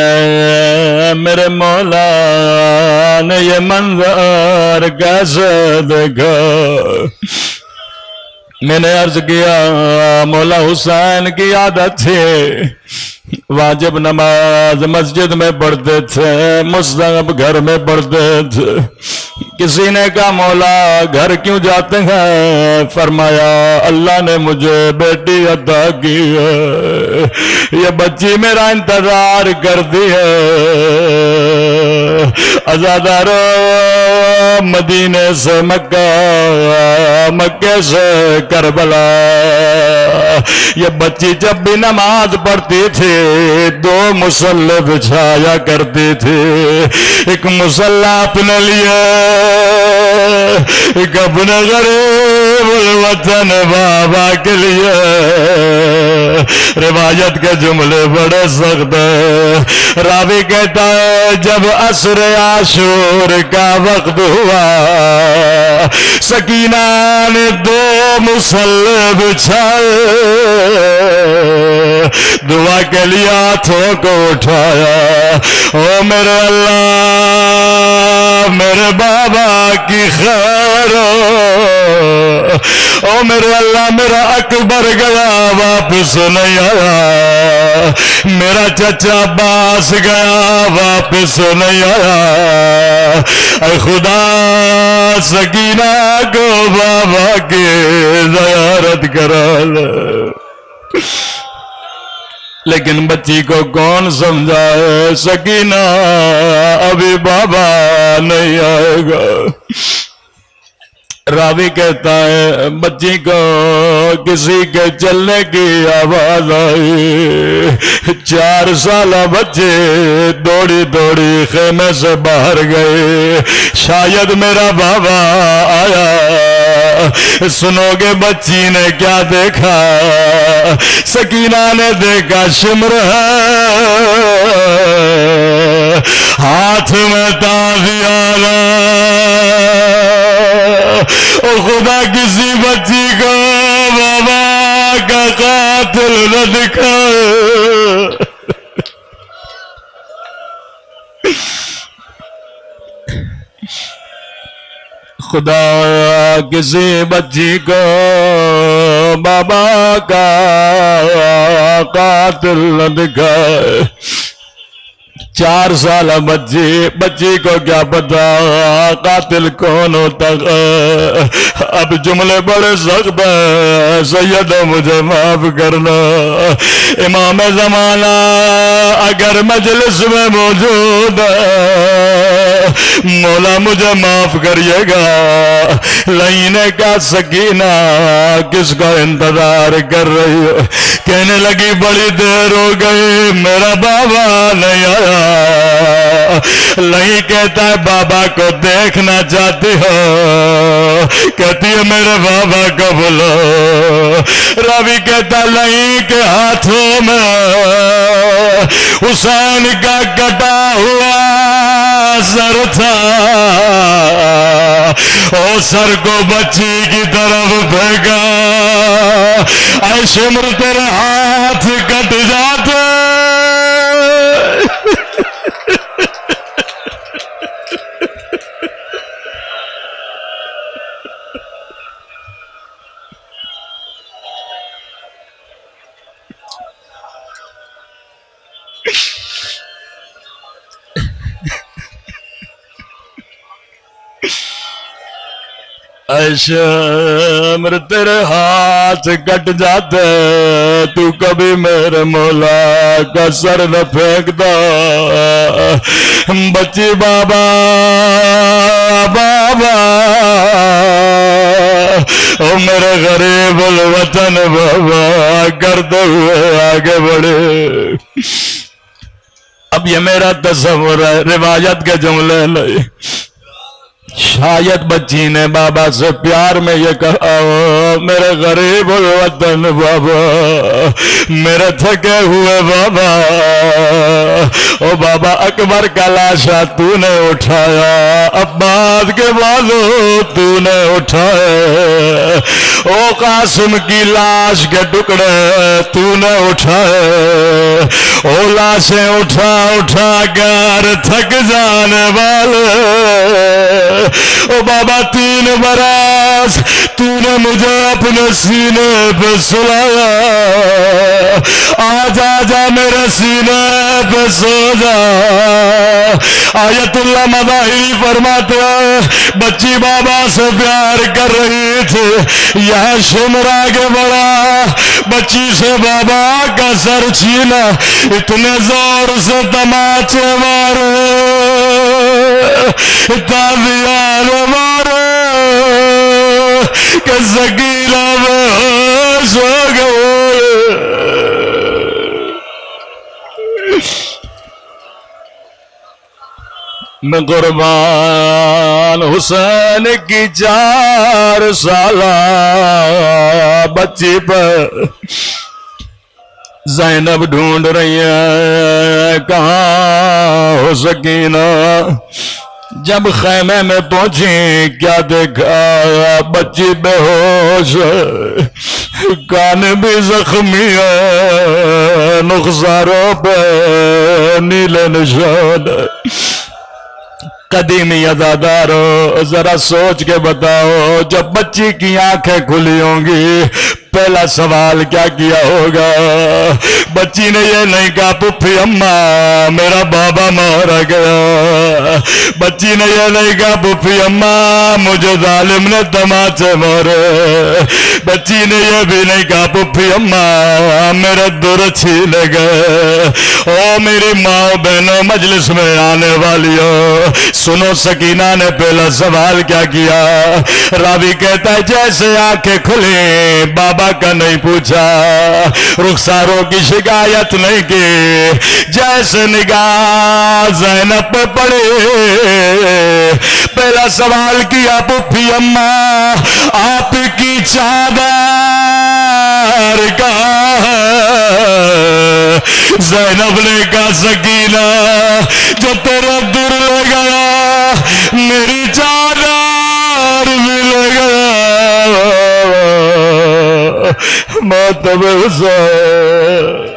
میرے مولا نے یہ منظر کیسے دیکھا۔ میں نے عرض کیا مولا حسین کی عادت تھی، واجب نماز مسجد میں پڑھتے تھے، مستحب گھر میں پڑھتے تھے۔ کسی نے کہا مولا گھر کیوں جاتے ہیں؟ فرمایا اللہ نے مجھے بیٹی عطا کی ہے، یہ بچی میرا انتظار کرتی ہے۔ عزادارو مدینے سے مکہ، مکے سے کربلا، یہ بچی جب بھی نماز پڑھتی تھی 2 مصلے بچھایا کرتی تھی، ایک مصلہ اپنے لیے، ایک اپنے غریب الوطن بابا کے لیے۔ روایت کے جملے بڑے سخت ہیں، راوی کہتا ہے جب عصر عاشور کا وقت ہوا، سکینہ نے 2 مصلے بچھائے، دعا کے لیے ہاتھوں کو اٹھایا، او میرے اللہ میرے بابا کی خیر، او میرے اللہ میرا اکبر گیا واپس نہیں آیا، میرا چچا عباس گیا واپس نہیں آیا، اے خدا سکینہ کو بابا کی زیارت کرا لے۔ لیکن بچی کو کون سمجھائے، سکینہ ابھی بابا نہیں آئے گا۔ راوی کہتا ہے بچی کو کسی کے چلنے کی آواز آئی، 4 سالہ بچے دوڑی دوڑی خیمے سے باہر گئے، شاید میرا بابا آیا سنو گے بچی نے کیا دیکھا؟ سکینہ نے دیکھا شمر ہے، ہاتھ میں تازیانہ، او خدا کسی بچی کو بابا کا قاتل نہ دکھا۔ خدا کسی بچی کو بابا کا قاتل نہ دکھائے۔ 4 سال بچی کو کیا پتا قاتل کون ہوتا ہے؟ اب جملے بڑے سخت ہیں، سید مجھے معاف کرنا، امام زمانہ اگر مجلس میں موجود ہے، مولا مجھے معاف کریے گا۔ لینے کا سکینہ کس کا انتظار کر رہی ہو؟ کہنے لگی بڑی دیر ہو گئی میرا بابا نہیں آیا۔ نہیں کہتا ہے بابا کو دیکھنا چاہتی ہو؟ کہتی ہے میرے بابا کو بولو۔ راوی کہتا نہیں کے ہاتھوں میں حسین کا کٹا ہوا سر تھا، او سر کو بچی کی طرف پھینکا، اے شمر تیرے ہاتھ کٹ جاتے۔ اے شمر تیرے ہاتھ کٹ جاتے، تو کبھی میرے مولا کا سر نہ پھینکتا۔ بچی بابا بابا او میرے غریب الوطن بابا کرتے ہوئے آگے بڑھے۔ اب یہ میرا تصور ہے، روایت کے جملے نہیں۔ شاید بچی نے بابا سے پیار میں یہ کہا میرے غریب الوطن بابا، میرے تھکے ہوئے بابا، او بابا اکبر کا لاشا تو نے اٹھایا، عباس کے بالوں تو نے اٹھائے، او قاسم کی لاش کے ٹکڑے تو نے اٹھائے، او لاشیں اٹھا اٹھا کر تھک جانے والے، او بابا 3 برس تو نے مجھے اپنے سینے پہ سلایا، آج آجا میرے سینے پہ سو جا۔ آیت اللہ مظاہری فرماتے ہیں بچی بابا سے پیار کر رہی تھی، یہ شمر آگے بڑھا، بچی سے بابا کا سر چھینا، اتنے زور سے تماچے مارے، تازیان مارے کہ سکینہ بےہوش ہو گئے۔ میں قربان حسین کی 4 سالہ بچی پر زینب ڈھونڈ رہی ہے کہاں ہو سکینہ۔ جب خیمے میں پہنچی کیا دیکھا؟ بچی بے ہوش، کان بھی زخمی ہے، نخساروں پہ نیلے نشان۔ قدیمی عزادارو ذرا سوچ کے بتاؤ، جب بچی کی آنکھیں کھلی ہوں گی پہلا سوال کیا کیا ہوگا؟ بچی نے یہ نہیں کہا پھپھی اماں میرا بابا مارا گیا، بچی نے یہ نہیں کہا پھپھی اماں مجھے ظالم نے تماچے مارے، بچی نے یہ بھی نہیں کہا پھپھی اماں میرے در چھیلے گئے۔ او میری ماں بہنوں مجلس میں آنے والیوں سنو، سکینہ نے پہلا سوال کیا کیا؟ راوی کہتا ہے جیسے آنکھیں کھلی بابا کا نہیں پوچھا، رخساروں کی شکایت نہیں کی، جیسے نگاہ زینب پہ پڑی پہلا سوال کیا پھپھی اماں آپ کی چادر کہاں ہے؟ زینب نے کہا سکینہ جو تیرا در لے گیا میری چادر بھی لے گیا ماتم حسین